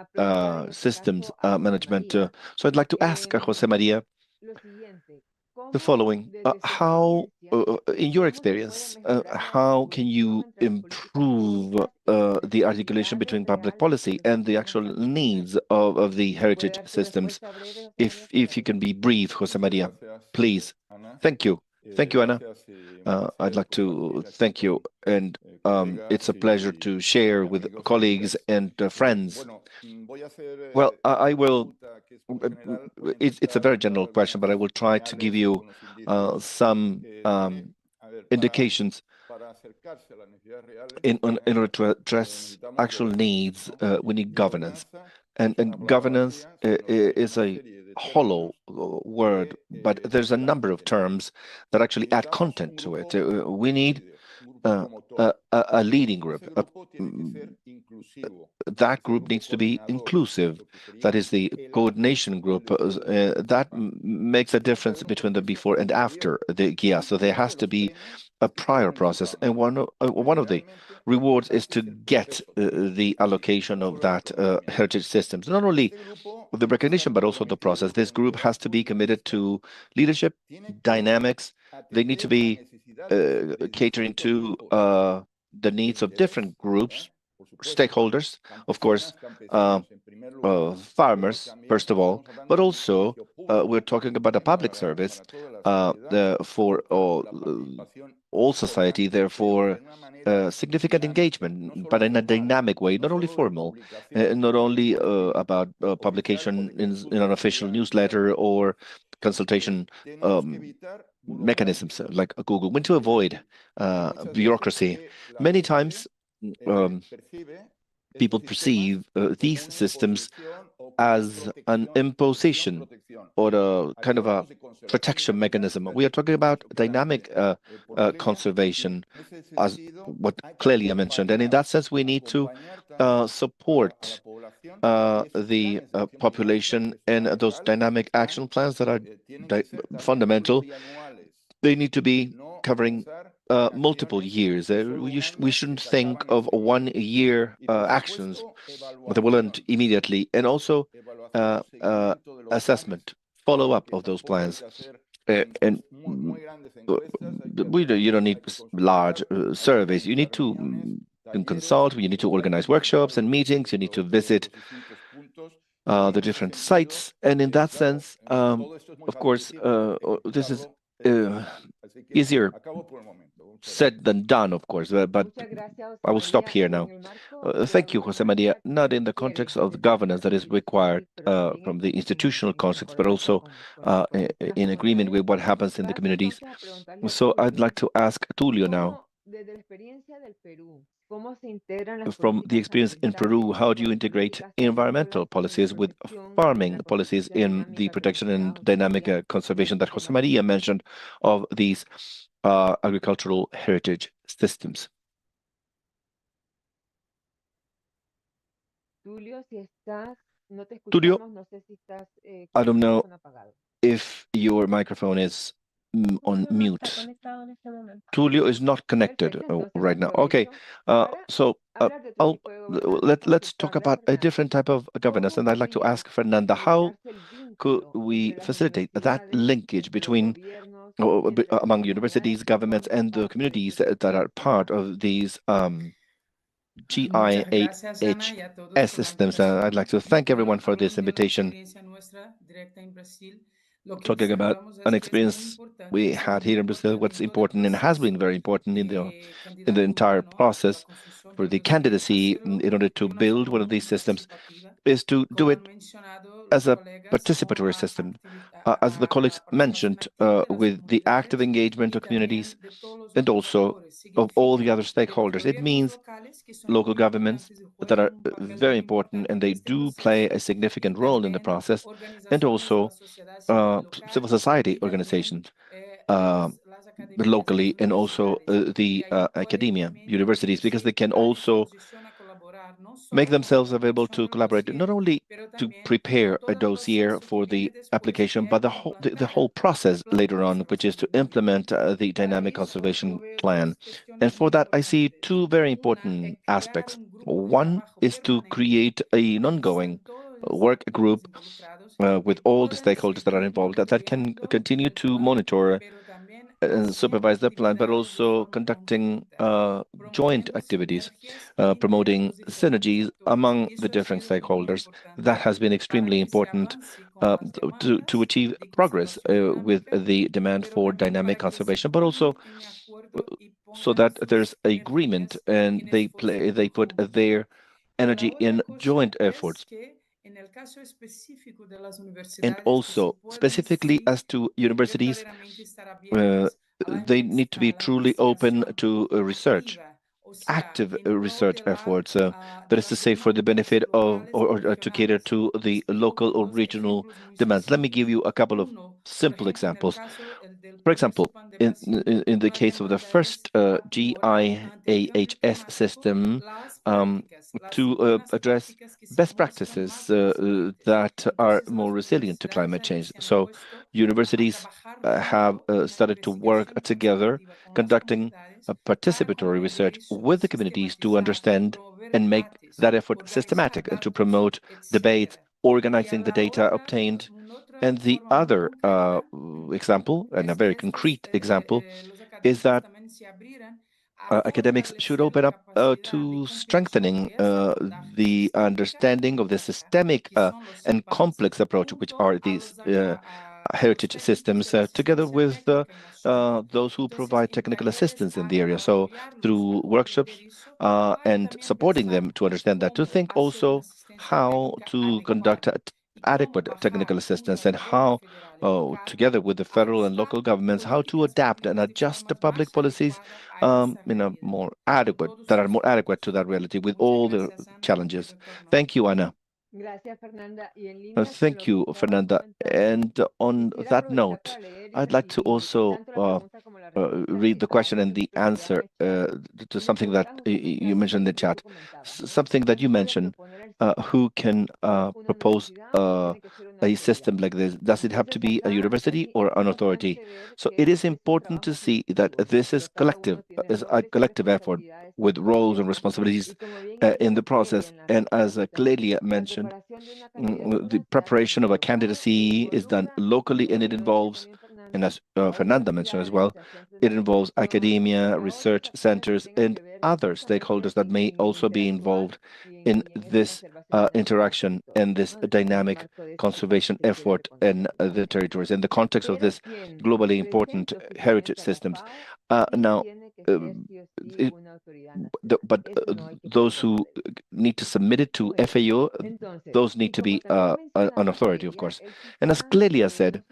systems management. So I'd like to ask Jose Maria the following. How, in your experience, how can you improve the articulation between public policy and the actual needs of the heritage systems? If you can be brief, Jose Maria, please. Thank you. Thank you, Ana. I'd like to thank you, and it's a pleasure to share with colleagues and friends. Well, I will, it's a very general question, but I will try to give you some indications in order to address actual needs. We need governance, and governance is a hollow word, but there's a number of terms that actually add content to it. We need a leading group. That group needs to be inclusive. That is the coordination group. That makes a difference between the before and after the GIAHS. So there has to be a prior process, and one of the rewards is to get the allocation of that heritage systems. Not only the recognition, but also the process. This group has to be committed to leadership, dynamics. They need to be catering to the needs of different groups, stakeholders, of course, farmers, first of all, but also we're talking about a public service for all society, therefore significant engagement, but in a dynamic way, not only formal, not only about publication in an official newsletter or consultation mechanisms like Google. When to avoid bureaucracy. Many times people perceive these systems as an imposition or a kind of a protection mechanism. We are talking about dynamic conservation, as what Clelia mentioned. And in that sense, we need to support the population and those dynamic action plans that are fundamental. They need to be covering multiple years. We shouldn't think of 1 year actions that will end immediately, and also assessment, follow-up of those plans. And you don't need large surveys. You need to and consult, you need to organize workshops and meetings, you need to visit the different sites. And in that sense, of course, this is easier said than done, of course, but I will stop here now. Thank you, Jose Maria. Not in the context of the governance that is required from the institutional context, but also in agreement with what happens in the communities. So I'd like to ask Tulio now. From the experience in Peru, how do you integrate environmental policies with farming policies in the protection and dynamic conservation that Jose Maria mentioned of these agricultural heritage systems? Tulio, I don't know if your microphone is on mute. Tulio is not connected right now. Okay, let's talk about a different type of governance, and I'd like to ask Fernanda, how could we facilitate that linkage between among universities, governments, and the communities that are part of these GIAHS systems? I'd like to thank everyone for this invitation. Talking about an experience we had here in Brazil, what's important and has been very important in the entire process for the candidacy in order to build one of these systems is to do it as a participatory system. As the colleagues mentioned, with the active engagement of communities and also of all the other stakeholders. It means local governments that are very important and they do play a significant role in the process, and also civil society organizations locally, and also the academia, universities, because they can also make themselves available to collaborate, not only to prepare a dossier for the application, but the whole process later on, which is to implement the dynamic conservation plan. And for that, I see two very important aspects. One is to create an ongoing work group with all the stakeholders that are involved that can continue to monitor and supervise the plan, but also conducting joint activities, promoting synergies among the different stakeholders. That has been extremely important to achieve progress with the demand for dynamic conservation, but also so that there's agreement and they put their energy in joint efforts. And also, specifically as to universities, they need to be truly open to research, active research efforts, that is to say, for the benefit of or to cater to the local or regional demands. Let me give you a couple of simple examples. For example, in the case of the first GIAHS system, to address best practices that are more resilient to climate change. So universities have started to work together, conducting a participatory research with the communities to understand and make that effort systematic and to promote debates, organizing the data obtained. And the other example, and a very concrete example, is that academics should open up to strengthening the understanding of the systemic and complex approach, which are these heritage systems, together with those who provide technical assistance in the area. So through workshops and supporting them to understand that, to think also how to conduct adequate technical assistance and how, together with the federal and local governments, how to adapt and adjust the public policies in a more adequate, that are more adequate to that reality with all the challenges. Thank you, Ana. Thank you, Fernanda. And on that note, I'd like to also read the question and the answer to something that you mentioned in the chat. Something that you mentioned, who can propose a system like this? Does it have to be a university or an authority? So it is important to see that this is a collective effort with roles and responsibilities in the process. And as Clelia mentioned, the preparation of a candidacy is done locally, and it involves And as Fernanda mentioned as well, it involves academia, research centers, and other stakeholders that may also be involved in this interaction and this dynamic conservation effort in the territories in the context of this globally important heritage systems. Now, it, those who need to submit it to FAO, those need to be an authority, of course. And as Clelia said,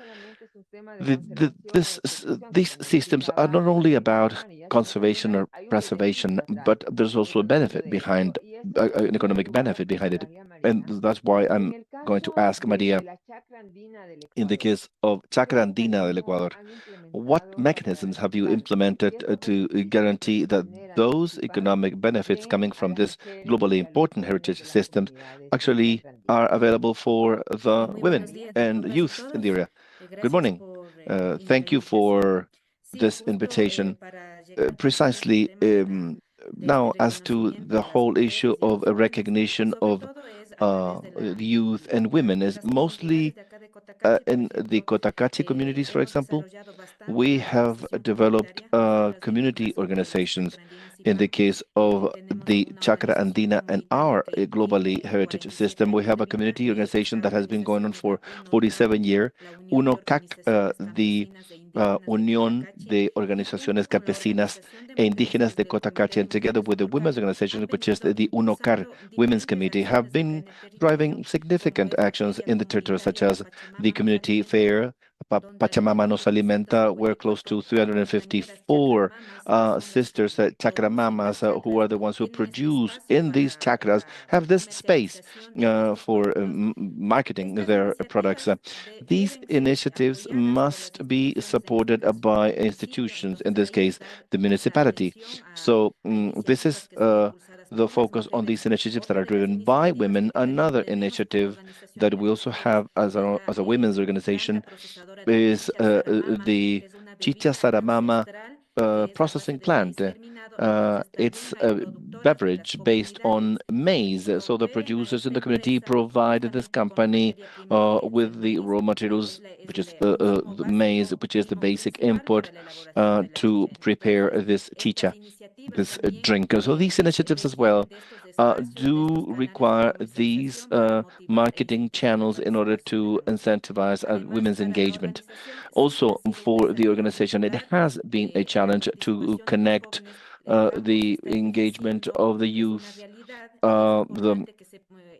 these systems are not only about conservation or preservation, but there's also a benefit behind, an economic benefit behind it. And that's why I'm going to ask Maria, in the case of Chacra Andina del Ecuador, what mechanisms have you implemented to guarantee that those economic benefits coming from this globally important heritage systems actually are available for the women and youth in the area? Good morning. Thank you for this invitation. Precisely, now, as to the whole issue of a recognition of youth and women is mostly in the Cotacachi communities, for example, we have developed community organizations. In the case of the Chacra Andina and our globally heritage system, we have a community organization that has been going on for 47 years, UNOCAC, the Unión de Organizaciones Campesinas e Indígenas de Cotacachi, and together with the women's organization, which is the UNOCAR Women's Committee, have been driving significant actions in the territory, such as the community fair, Pachamama Nos Alimenta, where close to 354 sisters, chacramamas, who are the ones who produce in these chakras, have this space for marketing their products. These initiatives must be supported by institutions, in this case, the municipality. So this is the focus on these initiatives that are driven by women. Another initiative that we also have as a women's organization is the Chicha Saramama processing plant. It's a beverage based on maize. So the producers in the community provide this company with the raw materials, which is the maize, which is the basic input to prepare this chicha, this drink. So these initiatives as well do require these marketing channels in order to incentivize women's engagement. Also, for the organization, it has been a challenge to connect the engagement of the youth.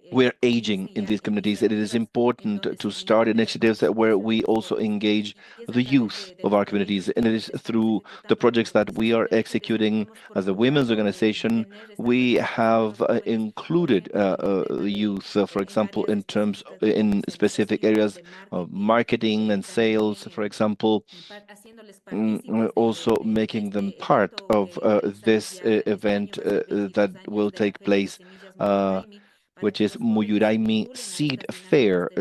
We're aging in these communities. It is important to start initiatives where we also engage the youth of our communities. And it is through the projects that we are executing as a women's organization. We have included the youth, for example, in specific areas of marketing and sales, for example, also making them part of this event that will take place, which is Muyuraimi Seed Fair,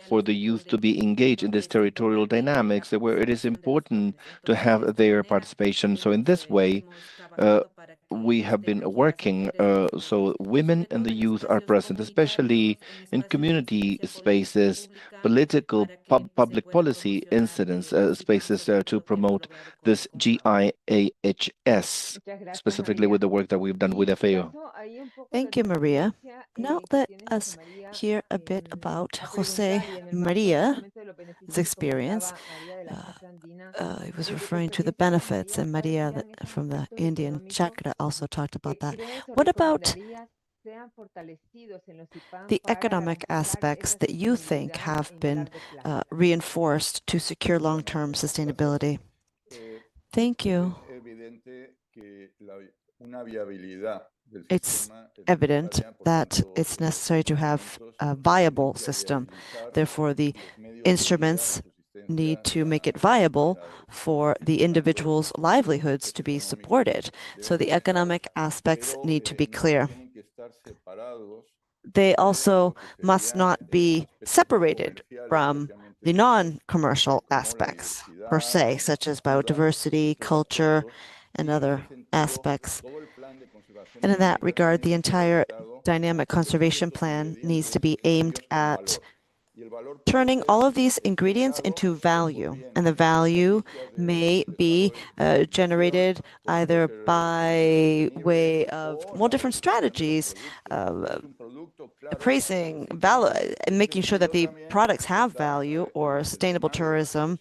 for the youth to be engaged in this territorial dynamics, where it is important to have their participation. So in this way, we have been working so women and the youth are present, especially in community spaces, political public policy incidents spaces to promote this GIAHS, specifically with the work that we've done with FAO. Thank you, Maria. Now let us hear a bit about Jose Maria's experience. He was referring to the benefits, and Maria from the Indian Chakra also talked about that. What about the economic aspects that you think have been reinforced to secure long-term sustainability? Thank you. It's evident that it's necessary to have a viable system. Therefore, the instruments need to make it viable for the individual's livelihoods to be supported. So the economic aspects need to be clear. They also must not be separated from the non-commercial aspects per se, such as biodiversity, culture, and other aspects. And in that regard, the entire dynamic conservation plan needs to be aimed at turning all of these ingredients into value. And the value may be generated either by way of different strategies, appraising, and making sure that the products have value, or sustainable tourism,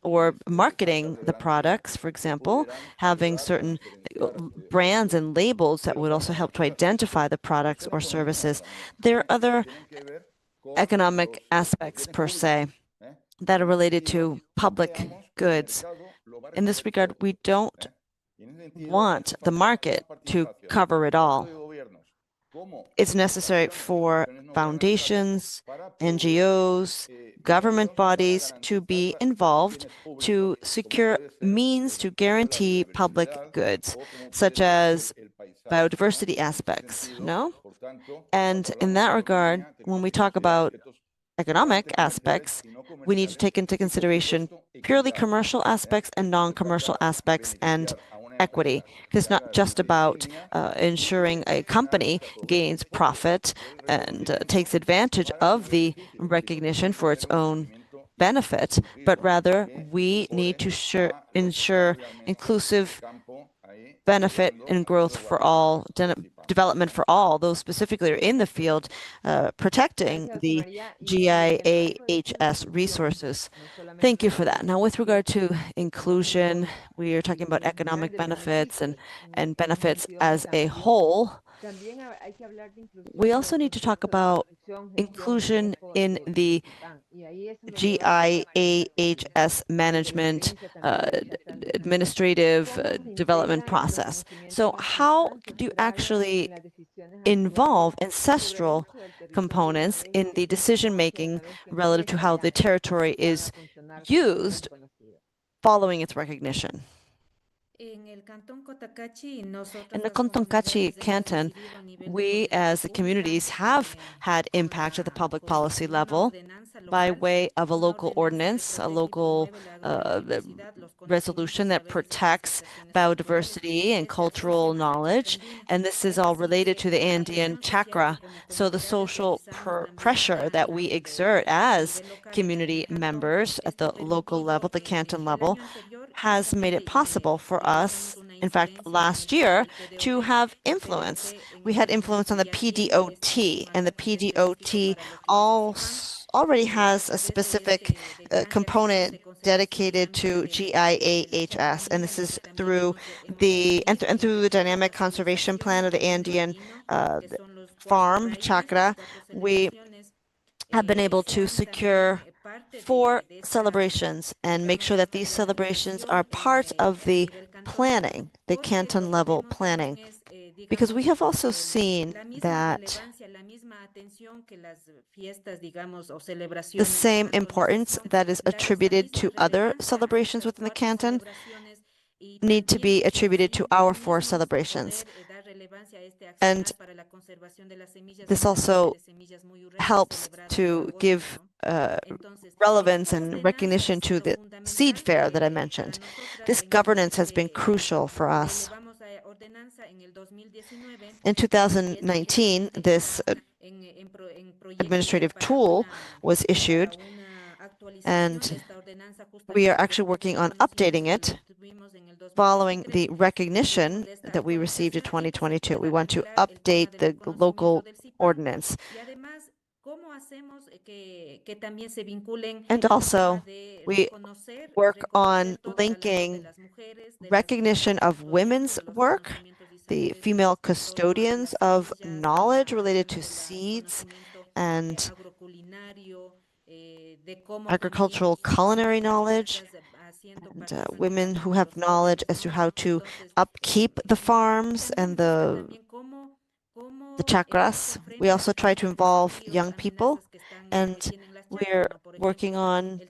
or marketing the products, for example, having certain brands and labels that would also help to identify the products or services. There are other economic aspects per se that are related to public goods. In this regard, we don't want the market to cover it all. It's necessary for foundations, NGOs, government bodies to be involved to secure means to guarantee public goods, such as biodiversity aspects, no? And in that regard, when we talk about economic aspects, we need to take into consideration purely commercial aspects and non-commercial aspects and equity. It's not just about ensuring a company gains profit and takes advantage of the recognition for its own benefit, but rather we need to ensure inclusive benefit and growth for all, development for all, those specifically are in the field protecting the GIAHS resources. Thank you for that. Now, with regard to inclusion, we are talking about economic benefits and benefits as a whole. We also need to talk about inclusion in the GIAHS management administrative development process. So how do you actually involve ancestral components in the decision-making relative to how the territory is used following its recognition? In the Cotocachi canton, we as the communities have had impact at the public policy level by way of a local ordinance, a local resolution that protects biodiversity and cultural knowledge. And this is all related to the Andean chakra. So the social pressure that we exert as community members at the local level, the canton level, has made it possible for us, in fact, last year, to have influence. We had influence on the PDOT, and the PDOT already has a specific component dedicated to GIAHS, and this is through the dynamic conservation plan of the Andean farm chakra. We have been able to secure 4 celebrations and make sure that these celebrations are part of the planning, the canton level planning. Because we have also seen that the same importance that is attributed to other celebrations within the canton need to be attributed to our 4 celebrations. And this also helps to give relevance and recognition to the seed fair that I mentioned. This governance has been crucial for us. In 2019, this administrative tool was issued, and we are actually working on updating it following the recognition that we received in 2022. We want to update the local ordinance. And also, we work on linking recognition of women's work, the female custodians of knowledge related to seeds and agricultural culinary knowledge, and women who have knowledge as to how to upkeep the farms and the chakras. We also try to involve young people, and we're working on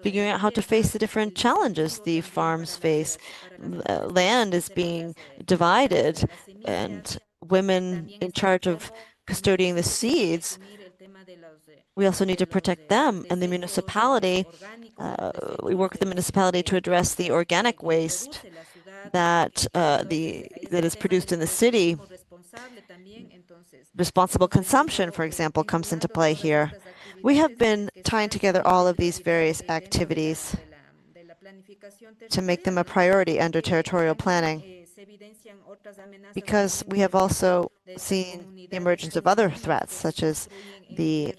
figuring out how to face the different challenges the farms face. Land is being divided, and women in charge of custodying the seeds, we also need to protect them. And the municipality, we work with the municipality to address the organic waste that is produced in the city. responsible consumption, for example, comes into play here. We have been tying together all of these various activities to make them a priority under territorial planning, because we have also seen the emergence of other threats, such as the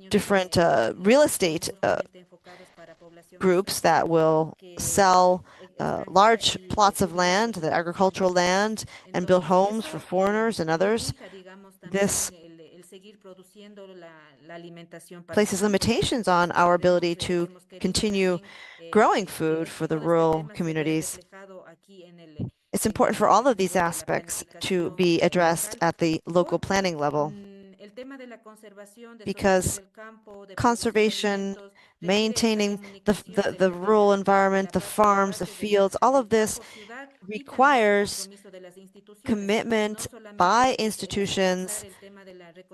different real estate groups that will sell large plots of land, the agricultural land, and build homes for foreigners and others. This places limitations on our ability to continue growing food for the rural communities. It's important for all of these aspects to be addressed at the local planning level, because conservation, maintaining the rural environment, the farms, the fields, all of this requires commitment by institutions,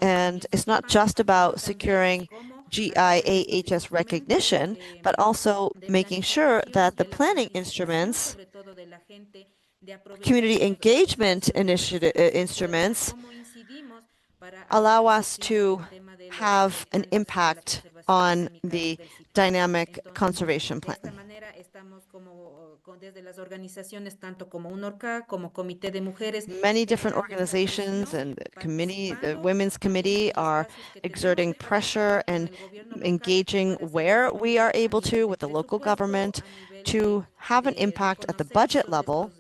and it's not just about securing GIAHS recognition, but also making sure that the planning instruments, community engagement instruments, allow us to have an impact on the dynamic conservation plan. Many different organizations and the Women's Committee are exerting pressure and engaging where we are able to with the local government to have an impact at the budget level,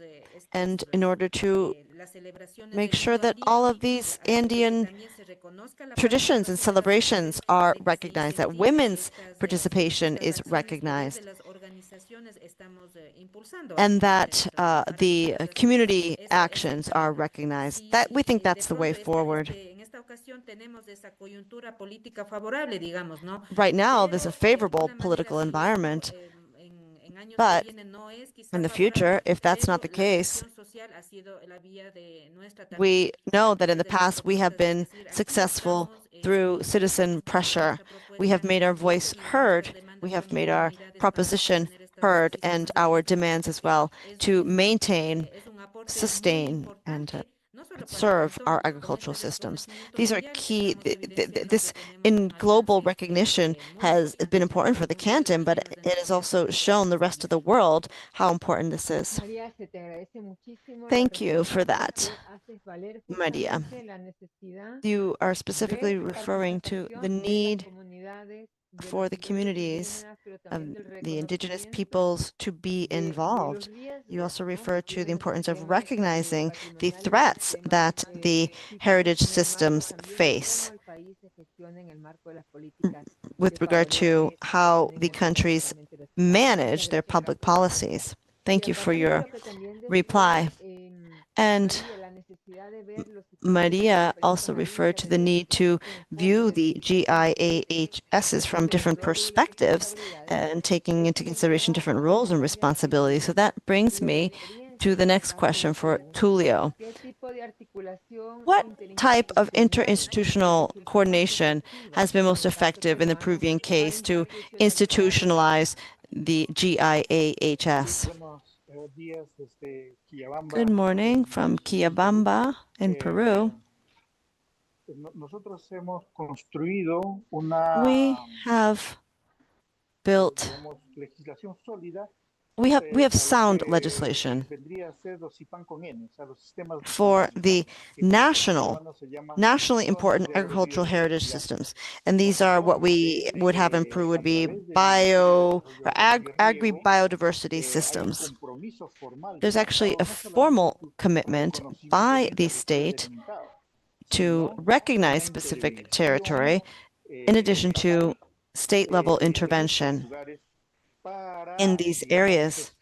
and in order to make sure that all of these Andean traditions and celebrations are recognized, that women's participation is recognized, and that the community actions are recognized. That we think that's the way forward. Right now, there's a favorable political environment, but in the future, if that's not the case, we know that in the past we have been successful through citizen pressure. We have made our voice heard. We have made our proposition heard and our demands as well to maintain, sustain, and serve our agricultural systems. These are key. This in global recognition has been important for the canton, but it has also shown the rest of the world how important this is. Thank you for that, Maria. You are specifically referring to the need for the communities of the indigenous peoples to be involved. You also refer to the importance of recognizing the threats that the heritage systems face with regard to how the countries manage their public policies. Thank you for your reply. And Maria also referred to the need to view the GIAHSs from different perspectives and taking into consideration different roles and responsibilities. So that brings me to the next question for Tulio. What type of interinstitutional coordination has been most effective in the Peruvian case to institutionalize the GIAHS? Good morning from Quillabamba in Peru. We have built, we have sound legislation for the nationally important agricultural heritage systems. And these are what we would have in Peru would be agri-biodiversity systems. There's actually a formal commitment by the state to recognize specific territory in addition to state-level intervention in these areas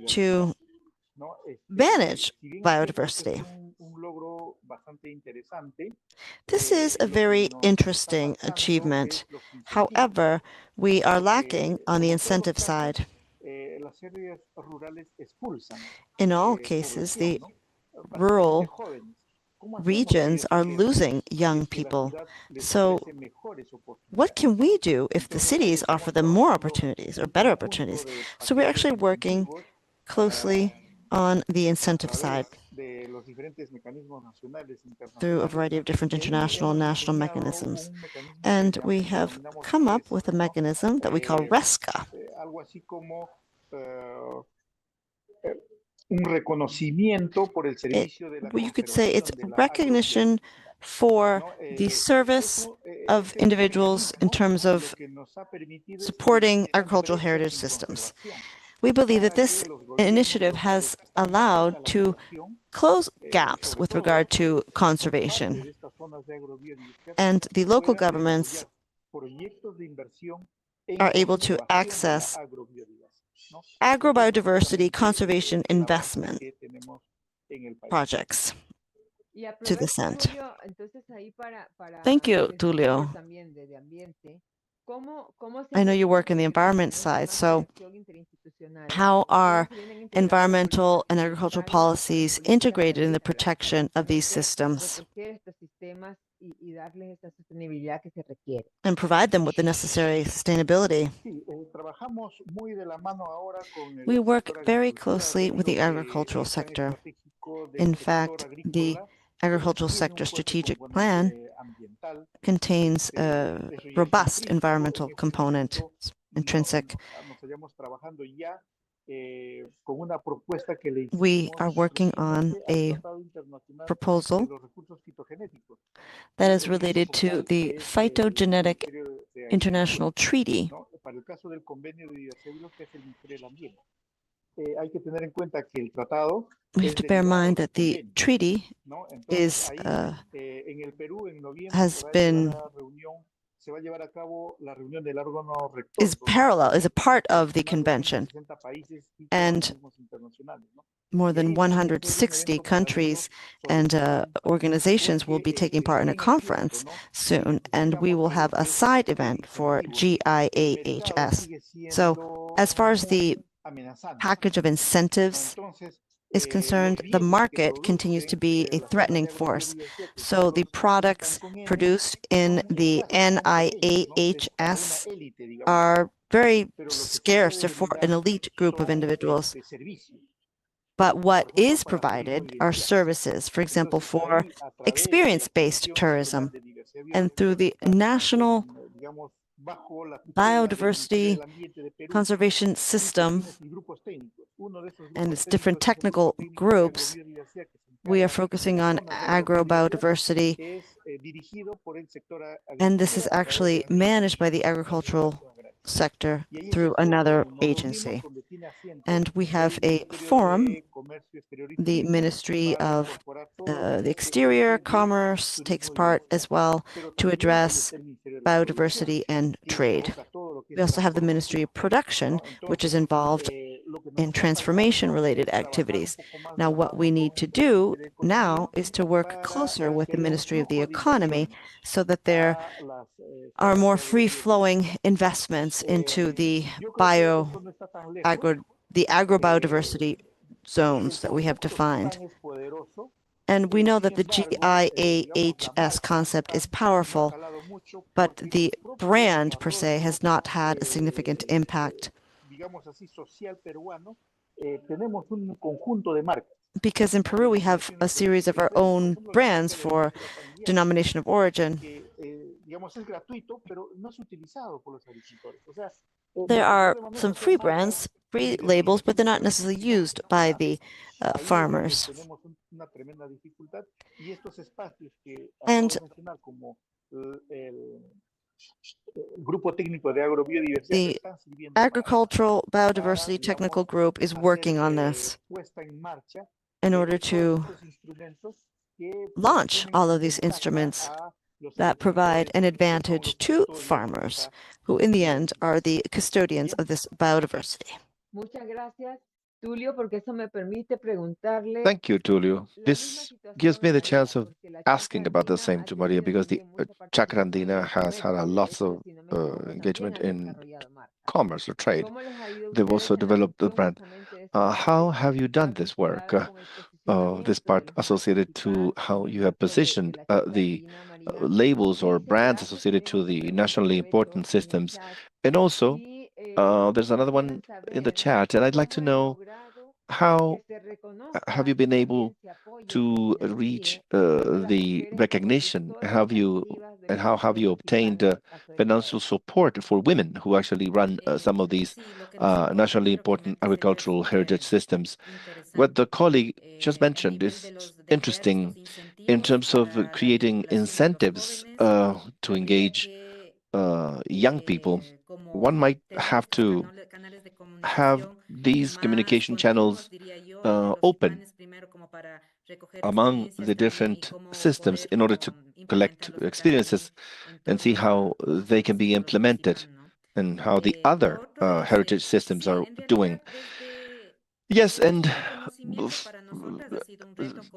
to manage biodiversity. This is a very interesting achievement. However, we are lacking on the incentive side. In all cases, the rural regions are losing young people. So what can we do if the cities offer them more opportunities or better opportunities? So we're actually working closely on the incentive side through a variety of different international and national mechanisms. And we have come up with a mechanism that we call RESCA. You could say it's recognition for the service of individuals in terms of supporting agricultural heritage systems. We believe that this initiative has allowed to close gaps with regard to conservation, and the local governments are able to access agrobiodiversity conservation investment projects to this end. Thank you, Tulio. I know you work in the environment side, so how are environmental and agricultural policies integrated in the protection of these systems and provide them with the necessary sustainability? We work very closely with the agricultural sector. In fact, the agricultural sector strategic plan contains a robust environmental component, intrinsic. We are working on a proposal that is related to the Phytogenetic International Treaty. We have to bear in mind that the treaty is a part of the convention, and more than 160 countries and organizations will be taking part in a conference soon, and we will have a side event for GIAHS. So as far as the package of incentives is concerned, the market continues to be a threatening force. So the products produced in the NIAHS are very scarce for an elite group of individuals. But what is provided are services, for example, for experience-based tourism. And through the national biodiversity conservation system and its different technical groups, we are focusing on agrobiodiversity, and this is actually managed by the agricultural sector through another agency. And we have a forum, the Ministry of the Exterior Commerce takes part as well to address biodiversity and trade. We also have the Ministry of Production, which is involved in transformation-related activities. Now, what we need to do now is to work closer with the Ministry of the Economy so that there are more free-flowing investments into the agrobiodiversity zones that we have defined. And we know that the GIAHS concept is powerful, but the brand per se has not had a significant impact. Because in Peru we have a series of our own brands for denomination of origin. There are some free brands, free labels, but they're not necessarily used by the farmers. And the Agricultural Biodiversity Technical Group is working on this in order to launch all of these instruments that provide an advantage to farmers, who in the end are the custodians of this biodiversity. Thank you, Tulio. This gives me the chance of asking about the same to Maria, because the Chacrandina has had a lot of engagement in commerce or trade. They've also developed the brand. How have you done this work? This part associated to how you have positioned the labels or brands associated to the nationally important systems. And also, there's another one in the chat, and I'd like to know how have you been able to reach the recognition? How have you obtained financial support for women who actually run some of these nationally important agricultural heritage systems? What the colleague just mentioned is interesting in terms of creating incentives to engage young people. One might have to have these communication channels open among the different systems in order to collect experiences and see how they can be implemented and how the other heritage systems are doing. Yes, and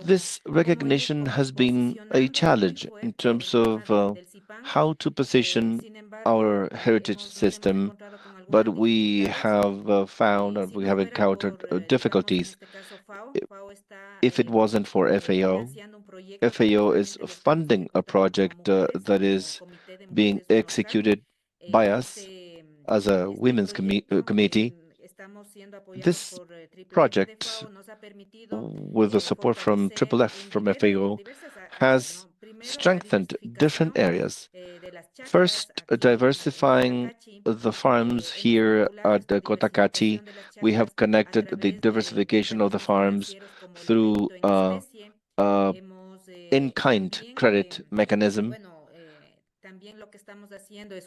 this recognition has been a challenge in terms of how to position our heritage system, but we have found and we have encountered difficulties. If it wasn't for FAO, FAO is funding a project that is being executed by us as a women's committee. This project, with the support from FFF from FAO, has strengthened different areas. First, diversifying the farms here at the Cotacachi. We have connected the diversification of the farms through in-kind credit mechanism.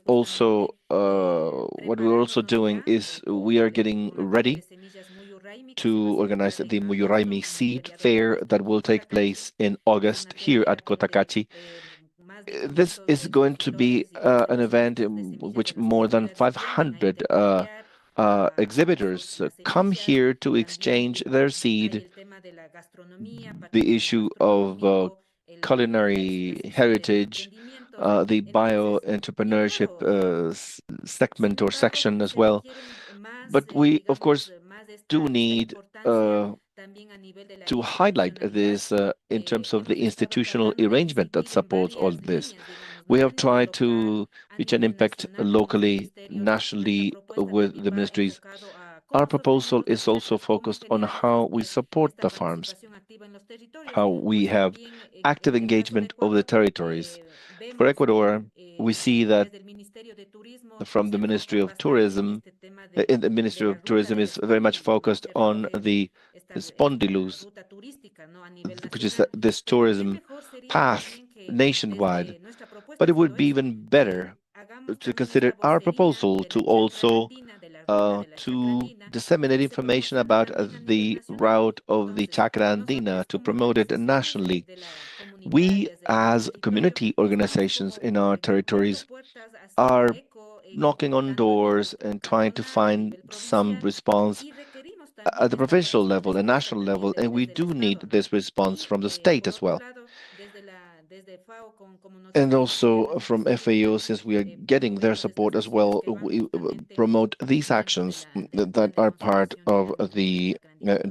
Also, what we're also doing is we are getting ready to organize the Muyuraimi Seed Fair that will take place in August here at Cotacachi. This is going to be an event in which more than 500 exhibitors come here to exchange their seed. The issue of culinary heritage, the bio-entrepreneurship segment or section as well. But we, of course, do need to highlight this in terms of the institutional arrangement that supports all this. We have tried to reach an impact locally, nationally with the ministries. Our proposal is also focused on how we support the farms, how we have active engagement of the territories. For Ecuador, we see that from the Ministry of Tourism, the Ministry of Tourism is very much focused on the spondylus, which is this tourism path nationwide. But it would be even better to consider our proposal to also to disseminate information about the route of the Chacra Andina, to promote it nationally. We, as community organizations in our territories, are knocking on doors and trying to find some response at the provincial level and national level, and we do need this response from the state as well. And also from FAO, since we are getting their support as well, we promote these actions that are part of the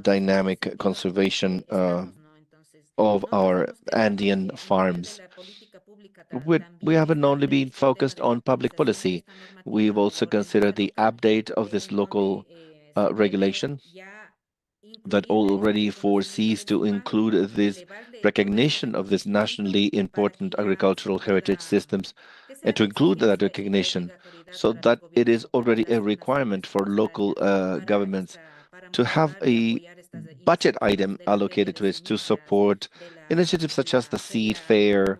dynamic conservation of our Andean farms. We haven't only been focused on public policy. We've also considered the update of this local regulation that already foresees to include this recognition of this nationally important agricultural heritage systems and to include that recognition so that it is already a requirement for local governments to have a budget item allocated to it to support initiatives such as the Seed Fair,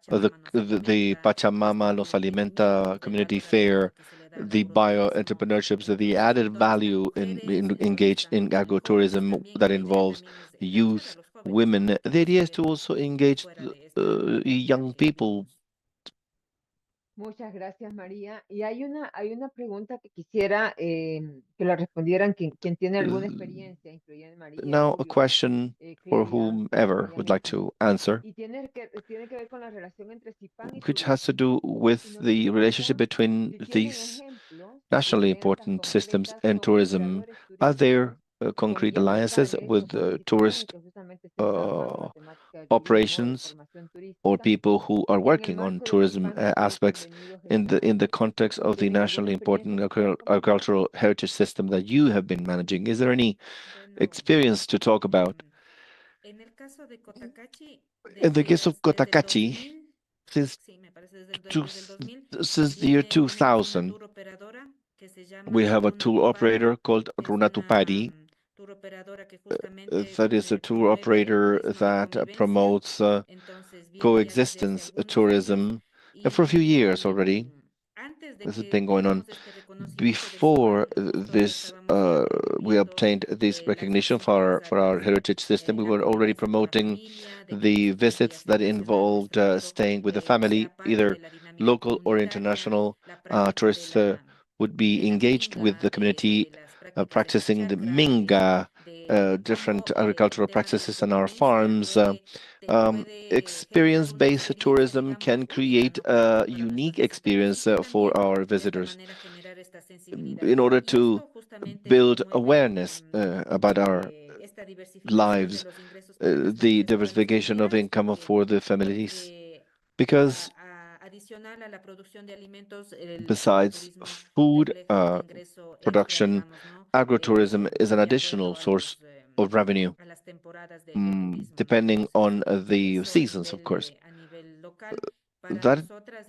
the Pachamama Los Alimenta Community Fair, the bio-entrepreneurships, the added value in engaged in agrotourism that involves youth, women. The idea is to also engage young people. Muchas gracias, María. Y hay una pregunta que quisiera que la respondieran quien tiene alguna experiencia, incluyendo María. Now, a question for whomever would like to answer, which has to do with the relationship between these nationally important systems and tourism. Are there concrete alliances with tourist operations or people who are working on tourism aspects in the context of the nationally important agricultural heritage system that you have been managing? Is there any experience to talk about. In the case of Cotacachi, since, since the year 2000, we have a tour operator called Runatupadi. That is a tour operator that promotes coexistence tourism for a few years already. This has been going on. Before this, we obtained this recognition for our heritage system. We were already promoting the visits that involved staying with the family, either local or international tourists would be engaged with the community, practicing the Minga, different agricultural practices on our farms. Experience-based tourism can create a unique experience for our visitors in order to build awareness about our lives, the diversification of income for the families, because besides food production, agrotourism is an additional source of revenue, depending on the seasons, of course. That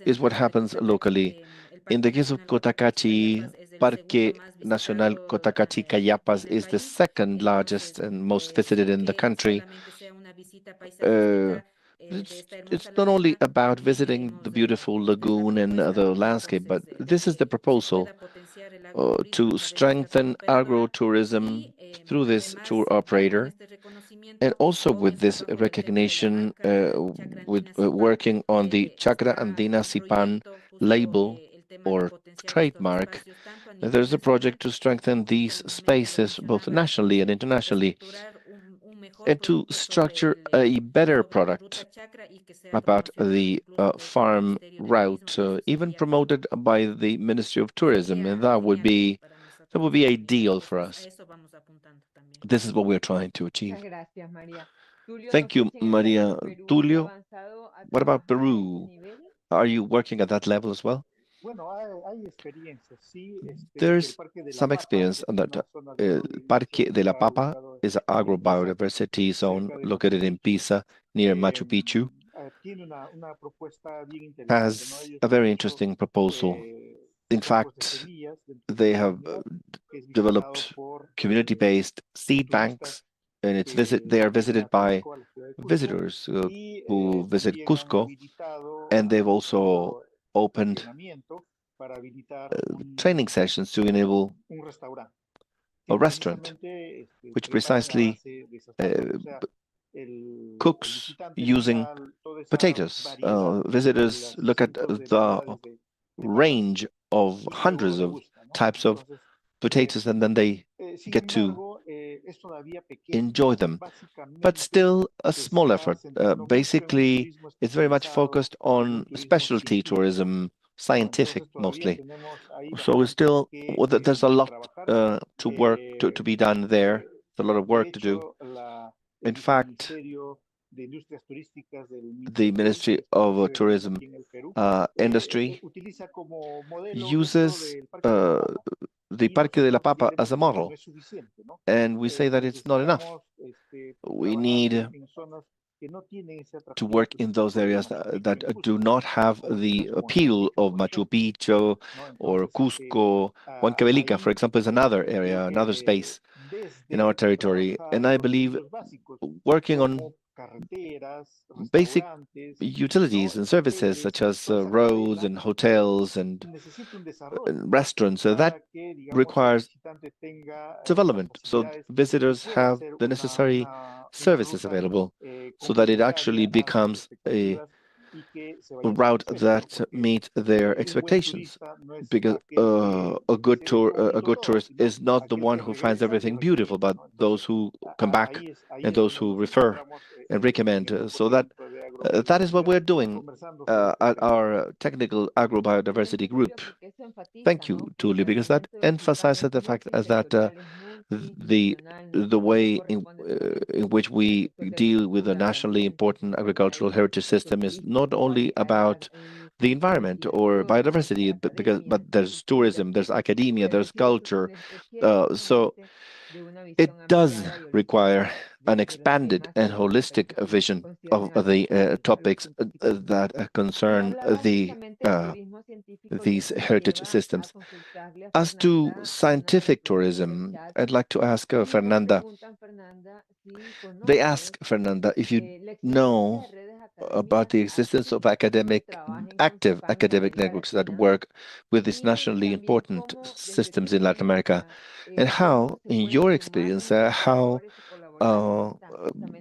is what happens locally. In the case of Cotacachi, Parque Nacional Cotacachi Cayapas is the second largest and most visited in the country. It's not only about visiting the beautiful lagoon and the landscape, but this is the proposal to strengthen agrotourism through this tour operator, and also with this recognition, with working on the Chacra Andina Sipan label or trademark. There's a project to strengthen these spaces both nationally and internationally, and to structure a better product about the farm route, even promoted by the Ministry of Tourism, and that would be ideal for us. This is what we're trying to achieve. Thank you, Maria. Tulio, what about Peru? Are you working at that level as well? There's some experience on that. Parque de la Papa is an agrobiodiversity zone located in Pisa, near Machu Picchu. Has a very interesting proposal. In fact, they have developed community-based seed banks, and they are visited by visitors who visit Cusco, and they've also opened training sessions to enable a restaurant, which precisely cooks using potatoes. Visitors look at the range of hundreds of types of potatoes, and then they get to enjoy them. But still a small effort. Basically, it's very much focused on specialty tourism, scientific mostly. So it's still, there's a lot to be done there. There's a lot of work to do. In fact, the Ministry of Tourism industry uses the Parque de la Papa as a model, and we say that it's not enough. We need to work in those areas that do not have the appeal of Machu Picchu or Cusco. Huancavelica, for example, is another area, another space in our territory. And I believe working on basic utilities and services such as roads and hotels and restaurants, so that requires development, so visitors have the necessary services available, so that it actually becomes a route that meets their expectations. Because a good tourist is not the one who finds everything beautiful, but those who come back and those who refer and recommend. So that is what we're doing at our technical agrobiodiversity group. Thank you, Tulio, because that emphasizes the fact that the way in which we deal with a nationally important agricultural heritage system is not only about the environment or biodiversity, but there's tourism, there's academia, there's culture. So It does require an expanded and holistic vision of the topics that concern these heritage systems. As to scientific tourism, I'd like to ask Fernanda. They ask Fernanda if you know about the existence of active academic networks that work with these nationally important systems in Latin America, and how, in your experience, how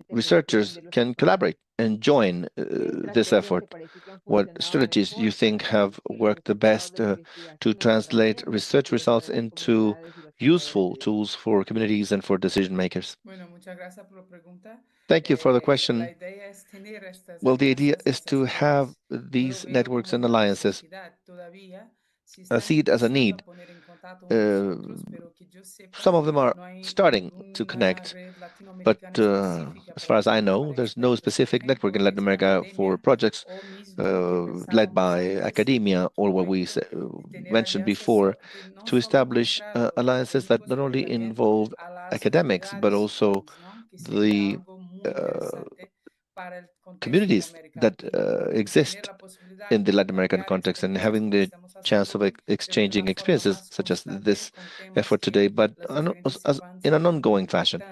researchers can collaborate and join this effort. What strategies you think have worked the best to translate research results into useful tools for communities and for decision makers? Thank you for the question. Well, the idea is to have these networks and alliances see it as a need. Some of them are starting to connect, but as far as I know, there's no specific network in Latin America for projects led by academia or what we mentioned before to establish alliances that not only involve academics, but also the communities that exist in the Latin American context, and having the chance of exchanging experiences such as this effort today, but in an ongoing fashion.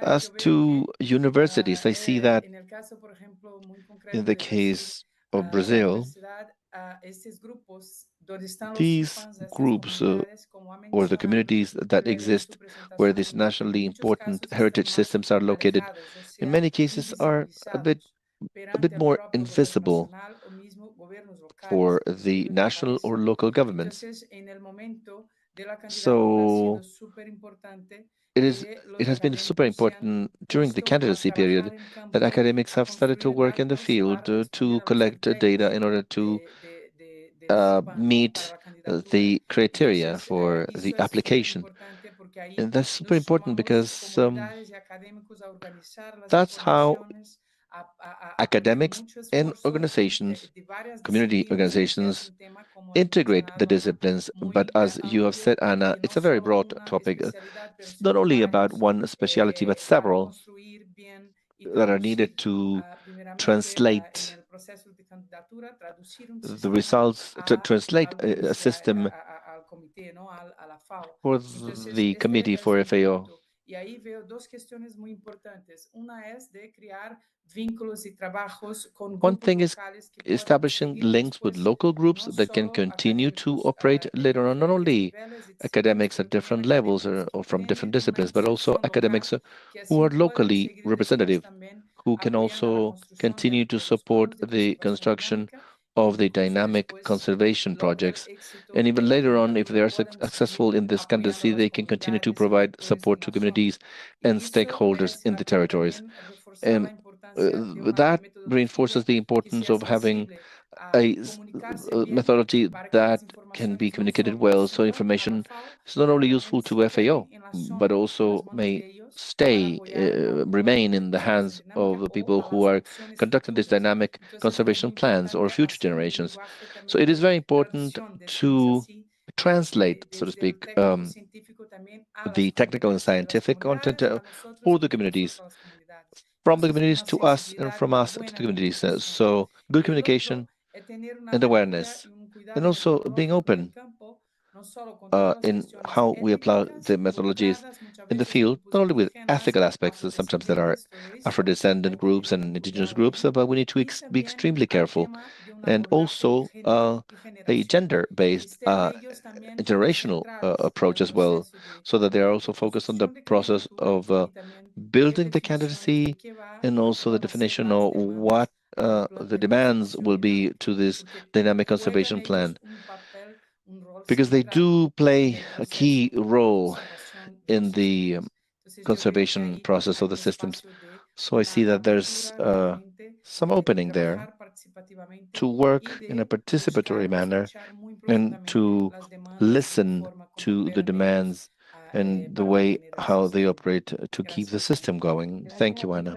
As to universities, I see that in the case of Brazil, these groups or the communities that exist where these nationally important heritage systems are located, in many cases are a bit more invisible for the national or local governments. So it has been super important during the candidacy period that academics have started to work in the field to collect data in order to meet the criteria for the application. And that's super important because that's how academics and organizations, community organizations, integrate the disciplines. But as you have said, Anna, it's a very broad topic. It's not only about one specialty, but several that are needed to translate the results, to translate a system for the committee for FAO. One thing is establishing links with local groups that can continue to operate later on, not only academics at different levels or from different disciplines, but also academics who are locally representative, who can also continue to support the construction of the dynamic conservation projects. And even later on, if they are successful in this candidacy, they can continue to provide support to communities and stakeholders in the territories. And that reinforces the importance of having a methodology that can be communicated well, so information is not only useful to FAO, but also may remain in the hands of the people who are conducting these dynamic conservation plans or future generations. So it is very important to translate, so to speak, the technical and scientific content for the communities, from the communities to us, and from us to the communities. So good communication and awareness, and also being open in how we apply the methodologies in the field, not only with ethical aspects, sometimes there are Afro-descendant groups and indigenous groups, but we need to be extremely careful, and also a gender-based generational approach as well, so that they are also focused on the process of building the candidacy and also the definition of what the demands will be to this dynamic conservation plan, because they do play a key role in the conservation process of the systems. So I see that there's some opening there to work in a participatory manner and to listen to the demands and the way how they operate to keep the system going. Thank you, Anna.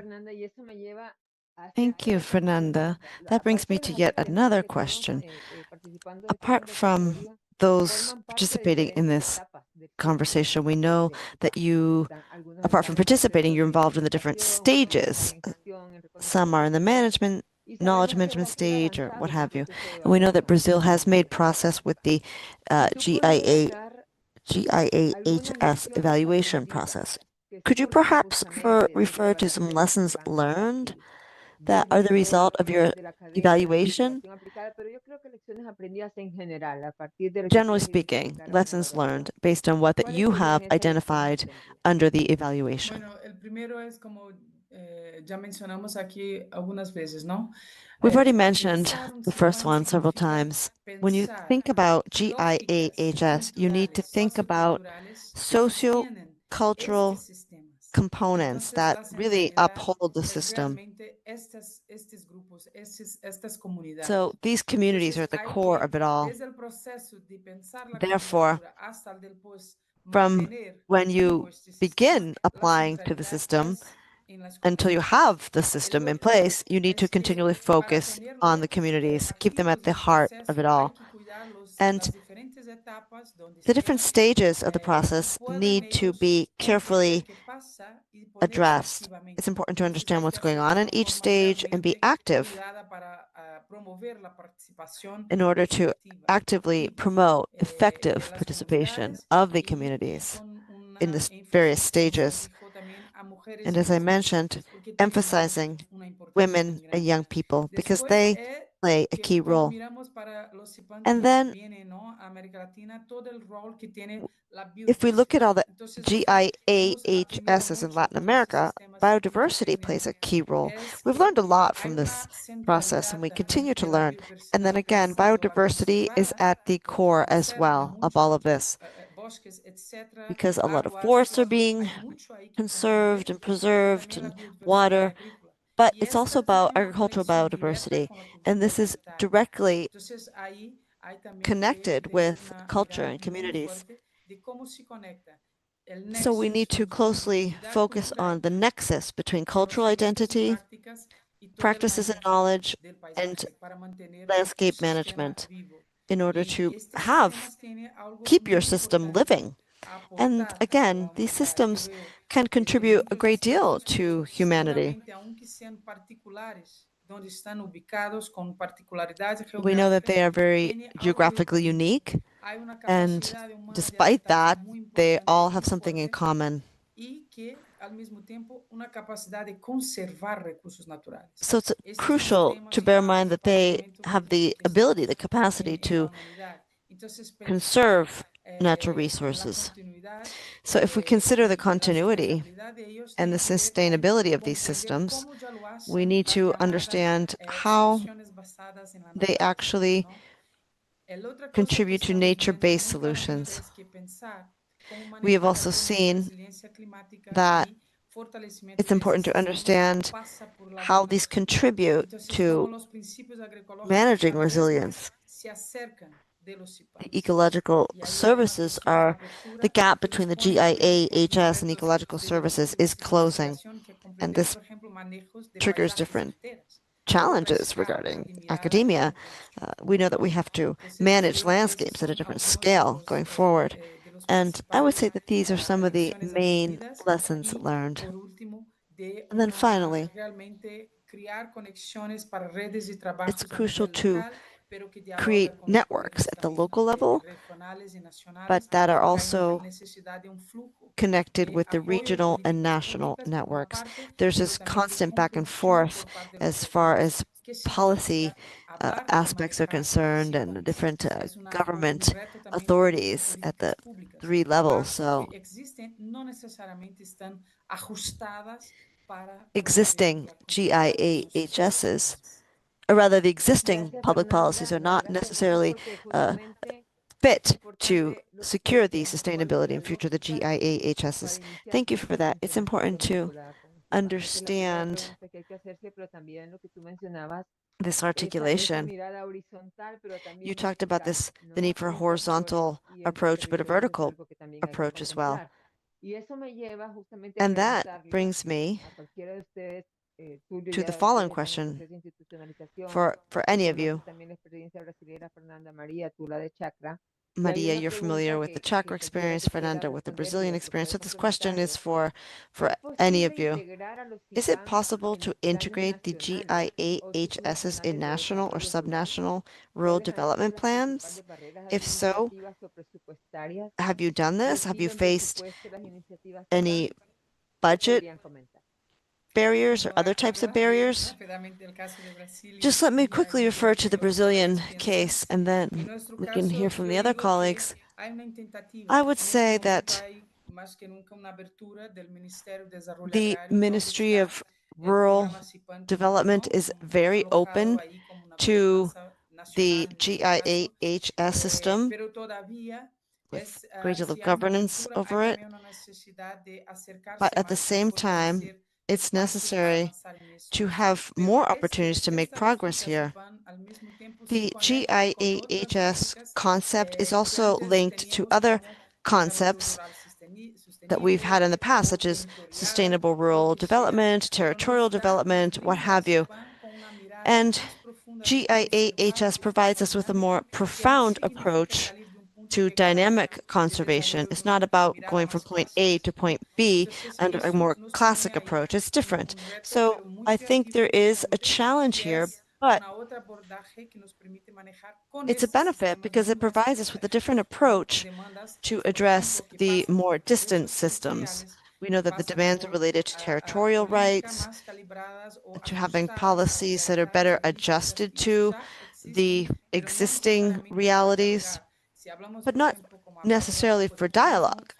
Thank you, Fernanda. That brings me to yet another question. Apart from those participating in this conversation, we know that you, apart from participating, you're involved in the different stages. Some are in the knowledge management stage or what have you. And we know that Brazil has made process with the GIAHS evaluation process. Could you perhaps refer to some lessons learned that are the result of your evaluation? Generally speaking, lessons learned based on what that you have identified under the evaluation. We've already mentioned the first one several times. When you think about GIAHS, you need to think about socio-cultural components that really uphold the system. So these communities are at the core of it all. Therefore, from when you begin applying to the system until you have the system in place, you need to continually focus on the communities, keep them at the heart of it all. And the different stages of the process need to be carefully addressed. It's important to understand what's going on in each stage and be active in order to actively promote effective participation of the communities in the various stages. And as I mentioned, emphasizing women and young people because they play a key role. And then if we look at all the GIAHSs in Latin America, biodiversity plays a key role. We've learned a lot from this process and we continue to learn. And then again, biodiversity is at the core as well of all of this because a lot of forests are being conserved and preserved and water, but it's also about agricultural biodiversity. And this is directly connected with culture and communities. So we need to closely focus on the nexus between cultural identity, practices and knowledge, and landscape management in order to keep your system living. And again, these systems can contribute a great deal to humanity. We know that they are very geographically unique, and despite that, they all have something in common. So it's crucial to bear in mind that they have the ability, the capacity to conserve natural resources. So if we consider the continuity and the sustainability of these systems, we need to understand how they actually contribute to nature-based solutions. We have also seen that it's important to understand how these contribute to managing resilience. The ecological services are, the gap between the GIAHS and ecological services is closing, and this triggers different challenges regarding academia. We know that we have to manage landscapes at a different scale going forward. And I would say that these are some of the main lessons learned. And then finally, it's crucial to create networks at the local level, but that are also connected with the regional and national networks. There's this constant back and forth as far as policy aspects are concerned and different government authorities at the three levels. So existing GIAHSs, or rather the existing public policies are not necessarily fit to secure the sustainability and future of the GIAHSs. Thank you for that. It's important to understand this articulation. You talked about this, the need for a horizontal approach, but a vertical approach as well. And that brings me to the following question for any of you. Maria, you're familiar with the chakra experience, Fernanda with the Brazilian experience. So this question is for any of you. Is it possible to integrate the GIAHSs in national or subnational rural development plans? If so, have you done this? Have you faced any budget barriers or other types of barriers? Just let me quickly refer to the Brazilian case, and then we can hear from the other colleagues. I would say that the Ministry of Rural Development is very open to the GIAHS system with a great deal of governance over it. But at the same time, it's necessary to have more opportunities to make progress here. The GIAHS concept is also linked to other concepts that we've had in the past, such as sustainable rural development, territorial development, what have you. And GIAHS provides us with a more profound approach to dynamic conservation. It's not about going from point A to point B under a more classic approach. It's different. So I think there is a challenge here, but it's a benefit because it provides us with a different approach to address the more distant systems. We know that the demands are related to territorial rights, to having policies that are better adjusted to the existing realities, but not necessarily for dialogue.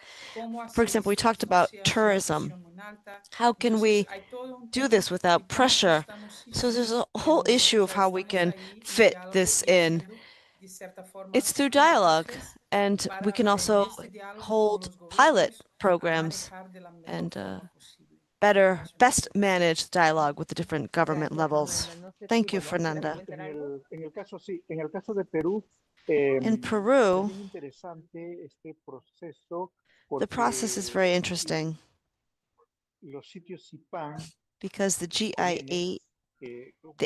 For example, we talked about tourism. How can we do this without pressure? So there's a whole issue of how we can fit this in. It's through dialogue, and we can also hold pilot programs and best manage dialogue with the different government levels. Thank you, Fernanda. In Peru, the process is very interesting because the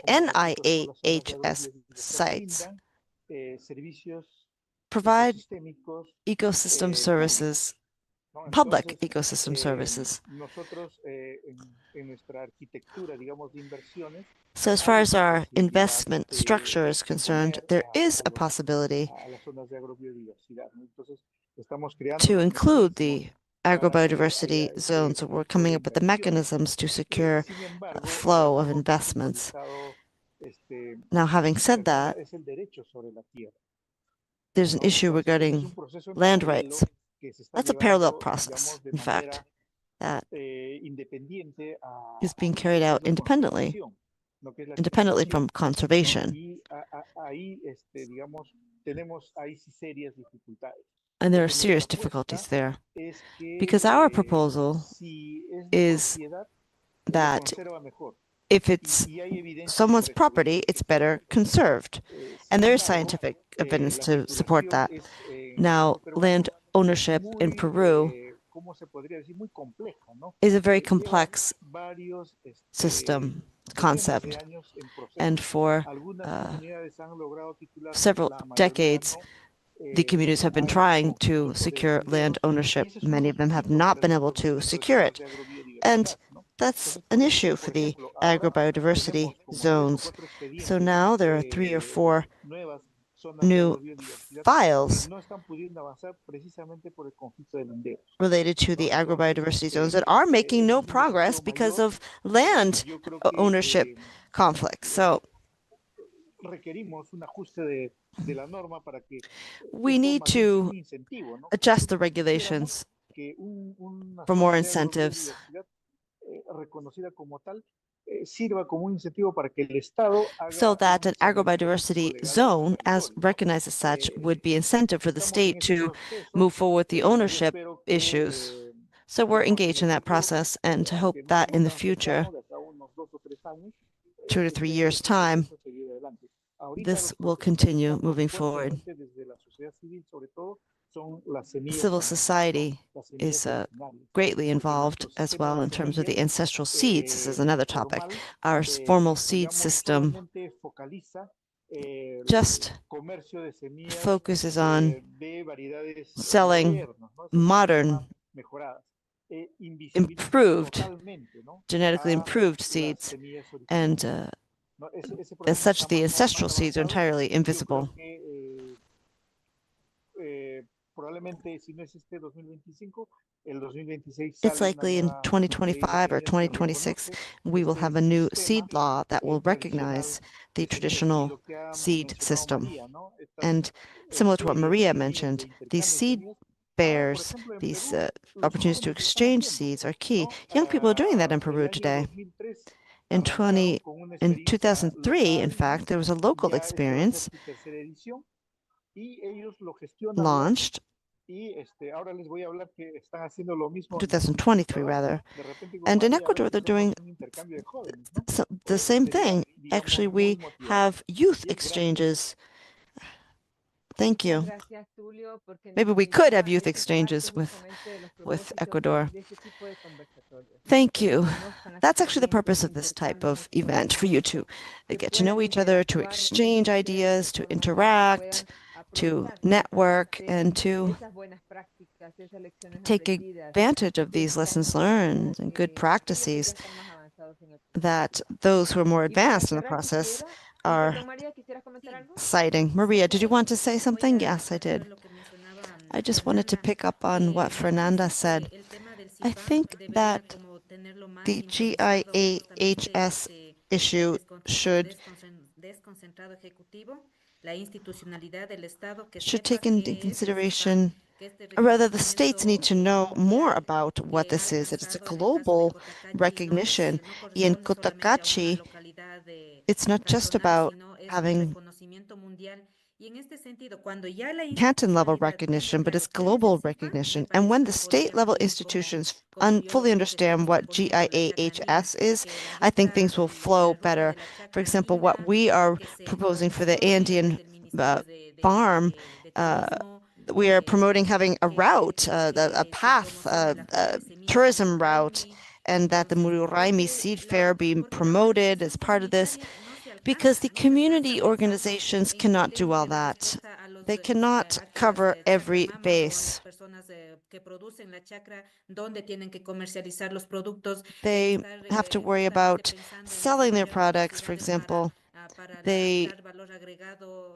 NIAHS sites provide ecosystem services, public ecosystem services. So as far as our investment structure is concerned, there is a possibility to include the agrobiodiversity zones. So we're coming up with the mechanisms to secure a flow of investments. Now, having said that, there's an issue regarding land rights. That's a parallel process, in fact, that is being carried out independently from conservation. And there are serious difficulties there, because our proposal is that if it's someone's property, it's better conserved. And there is scientific evidence to support that. Now, land ownership in Peru is a very complex system, concept. And for several decades, the communities have been trying to secure land ownership. Many of them have not been able to secure it. And that's an issue for the agrobiodiversity zones. So now there are 3 or 4 new files related to the agrobiodiversity zones that are making no progress because of land ownership conflicts. So we need to adjust the regulations for more incentives so that an agrobiodiversity zone, as recognized as such, would be incentive for the state to move forward with the ownership issues. So we're engaged in that process, and to hope that in the future, 2 to 3 years' time, this will continue moving forward. Civil society is greatly involved as well in terms of the ancestral seeds. This is another topic. Our formal seed system just focuses on selling modern, improved, genetically improved seeds, and as such, the ancestral seeds are entirely invisible. It's likely in 2025 or 2026, we will have a new seed law that will recognize the traditional seed system. And similar to what Maria mentioned, these seed bears, these opportunities to exchange seeds are key. Young people are doing that in Peru today. In 2003, in fact, there was a local experience launched 2023 rather, and in Ecuador they're doing the same thing. Actually, we have youth exchanges. Thank you. Maybe we could have youth exchanges with Ecuador. Thank you. That's actually the purpose of this type of event, for you to get to know each other, to exchange ideas, to interact, to network, and to take advantage of these lessons learned and good practices that those who are more advanced in the process are citing. Maria, did you want to say something? Yes, I did. I just wanted to pick up on what Fernanda said. I think that the GIAHS issue should take into consideration, or rather the states need to know more about what this is. It's a global recognition. In Cotacachi, it's not just about having canton level recognition, but it's global recognition. And when the state level institutions fully understand what GIAHS is, I think things will flow better. For example, what we are proposing for the Andean farm, we are promoting having a route, a path, a tourism route, and that the Mururaimi Seed Fair be promoted as part of this, because the community organizations cannot do all that. They cannot cover every base. They have to worry about selling their products, for example. They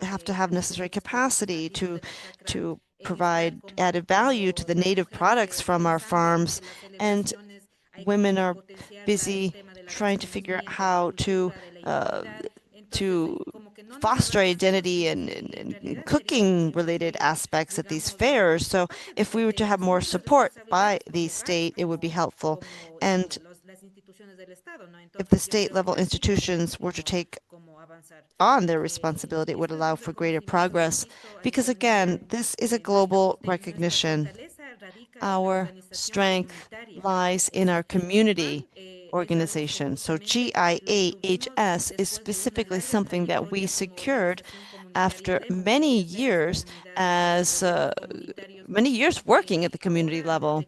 have to have necessary capacity to provide added value to the native products from our farms, and women are busy trying to figure out how to foster identity and cooking related aspects at these fairs. So if we were to have more support by the state, it would be helpful. And if the state level institutions were to take on their responsibility, it would allow for greater progress, because again, this is a global recognition. Our strength lies in our community organization. So GIAHS is specifically something that we secured after many years working at the community level,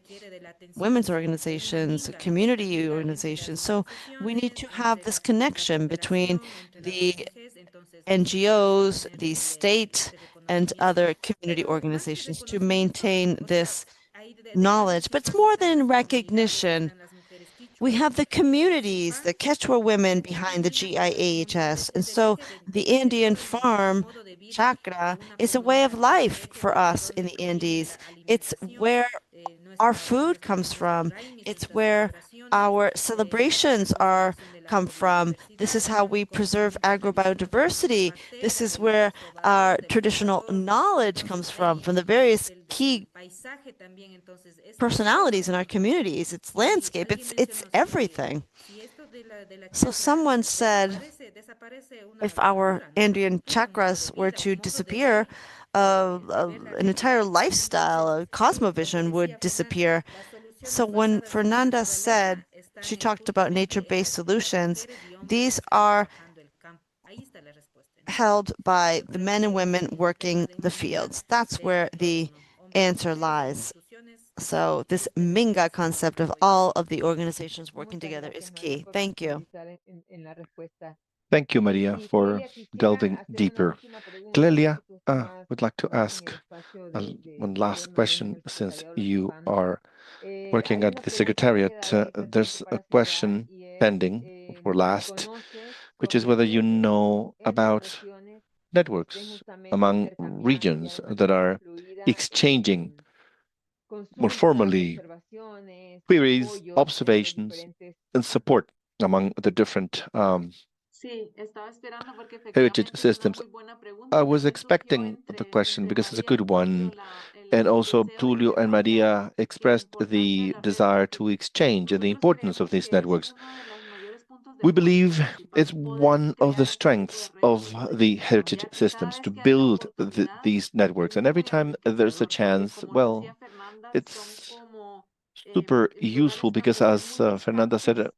women's organizations, community organizations. So we need to have this connection between the NGOs, the state, and other community organizations to maintain this knowledge. But it's more than recognition. We have the communities, the Quechua women behind the GIAHS. And so the Indian farm, chakra, is a way of life for us in the Andes. It's where our food comes from. It's where our celebrations come from. This is how we preserve agrobiodiversity. This is where our traditional knowledge comes from the various key personalities in our communities. It's landscape. It's everything. So someone said, if our Andean chakras were to disappear, an entire lifestyle, a cosmovision would disappear. So when Fernanda said, she talked about nature-based solutions, these are held by the men and women working the fields. That's where the answer lies. So this Minga concept of all of the organizations working together is key. Thank you. Thank you, Maria, for delving deeper. Clelia, would like to ask one last question since you are working at the Secretariat. There's a question pending for last, which is whether you know about networks among regions that are exchanging more formally queries, observations, and support among the different heritage systems. I was expecting the question because it's a good one. And also, Tulio and Maria expressed the desire to exchange and the importance of these networks. We believe it's one of the strengths of the heritage systems to build these networks. And every time there's a chance, well, it's super useful because, as Fernanda said,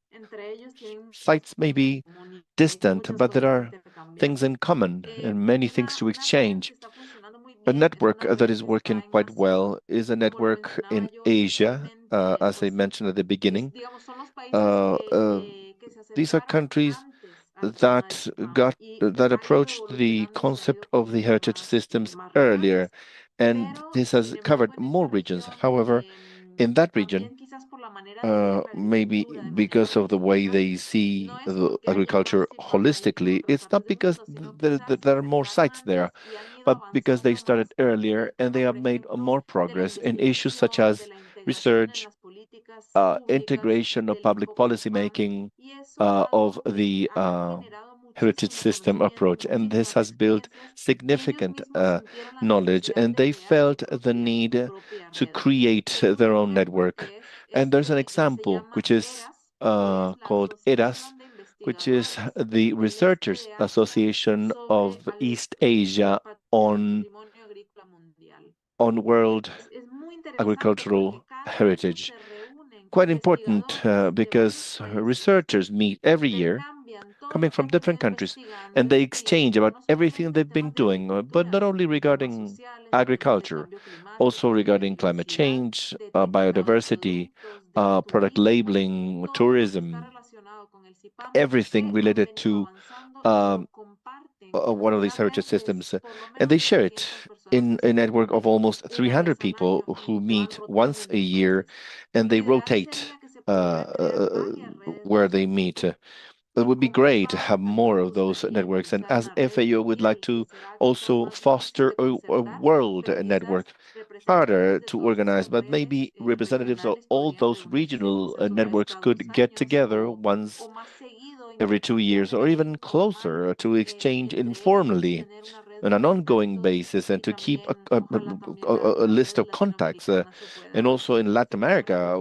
sites may be distant, but there are things in common and many things to exchange. A network that is working quite well is a network in Asia, as I mentioned at the beginning. These are countries that approached the concept of the heritage systems earlier, and this has covered more regions. However, in that region, maybe because of the way they see the agriculture holistically, it's not because there are more sites there, but because they started earlier and they have made more progress in issues such as research, integration of public policy making, of the heritage system approach. And this has built significant knowledge, and they felt the need to create their own network. And there's an example which is called ERAS, which is the Researchers Association of East Asia on world agricultural heritage. Quite important because researchers meet every year coming from different countries, and they exchange about everything they've been doing, but not only regarding agriculture, also regarding climate change, biodiversity, product labeling, tourism, everything related to one of these heritage systems. And they share it in a network of almost 300 people who meet once a year, and they rotate where they meet. It would be great to have more of those networks. And as FAO, would like to also foster a world network, harder to organize, but maybe representatives of all those regional networks could get together once every 2 years or even closer to exchange informally on an ongoing basis and to keep a list of contacts. And also in Latin America,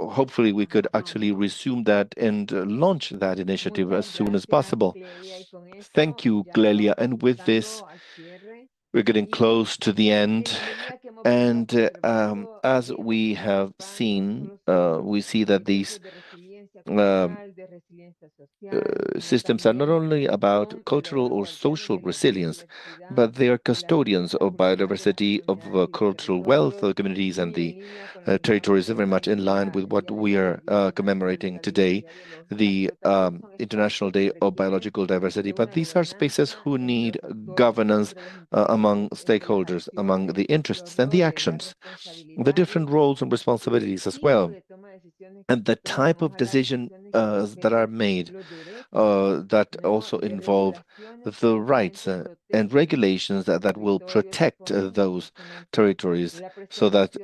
hopefully we could actually resume that and launch that initiative as soon as possible. Thank you, Clelia. And with this, we're getting close to the end. And as we have seen, we see that these systems are not only about cultural or social resilience, but they are custodians of biodiversity, of cultural wealth of the communities and the territories, very much in line with what we are commemorating today, the International Day of Biological Diversity. But these are spaces who need governance among stakeholders, among the interests and the actions, the different roles and responsibilities as well, and the type of decision that are made that also involve the rights and regulations that will protect those territories so that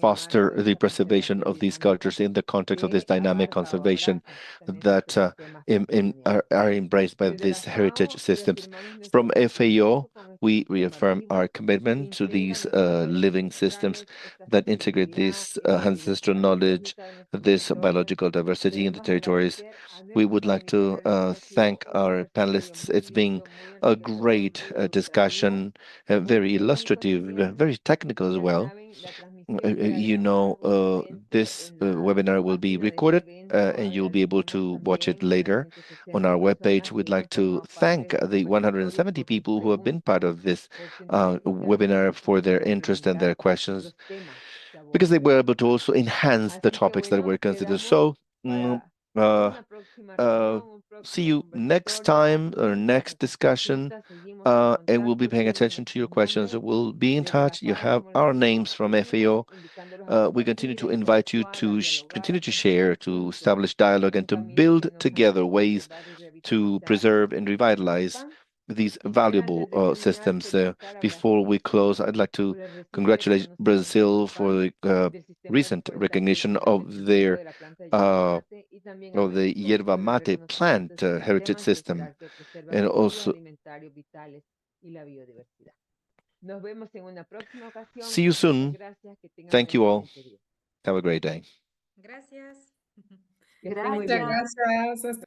foster the preservation of these cultures in the context of this dynamic conservation that are embraced by these heritage systems. From FAO, we reaffirm our commitment to these living systems that integrate this ancestral knowledge, this biological diversity in the territories. We would like to thank our panelists. It's been a great discussion, very illustrative, very technical as well. This webinar will be recorded and you'll be able to watch it later on our webpage. We'd like to thank the 170 people who have been part of this webinar for their interest and their questions, because they were able to also enhance the topics that were considered. So See you next time or next discussion, and we'll be paying attention to your questions. We'll be in touch. You have our names from FAO. We continue to invite you to continue to share, to establish dialogue, and to build together ways to preserve and revitalize these valuable systems. Before we close, I'd like to congratulate Brazil for the recent recognition of their of the yerba mate plant heritage system, and also see you soon. Thank you all. Have a great day. Gracias. Que estén muy bien. Gracias.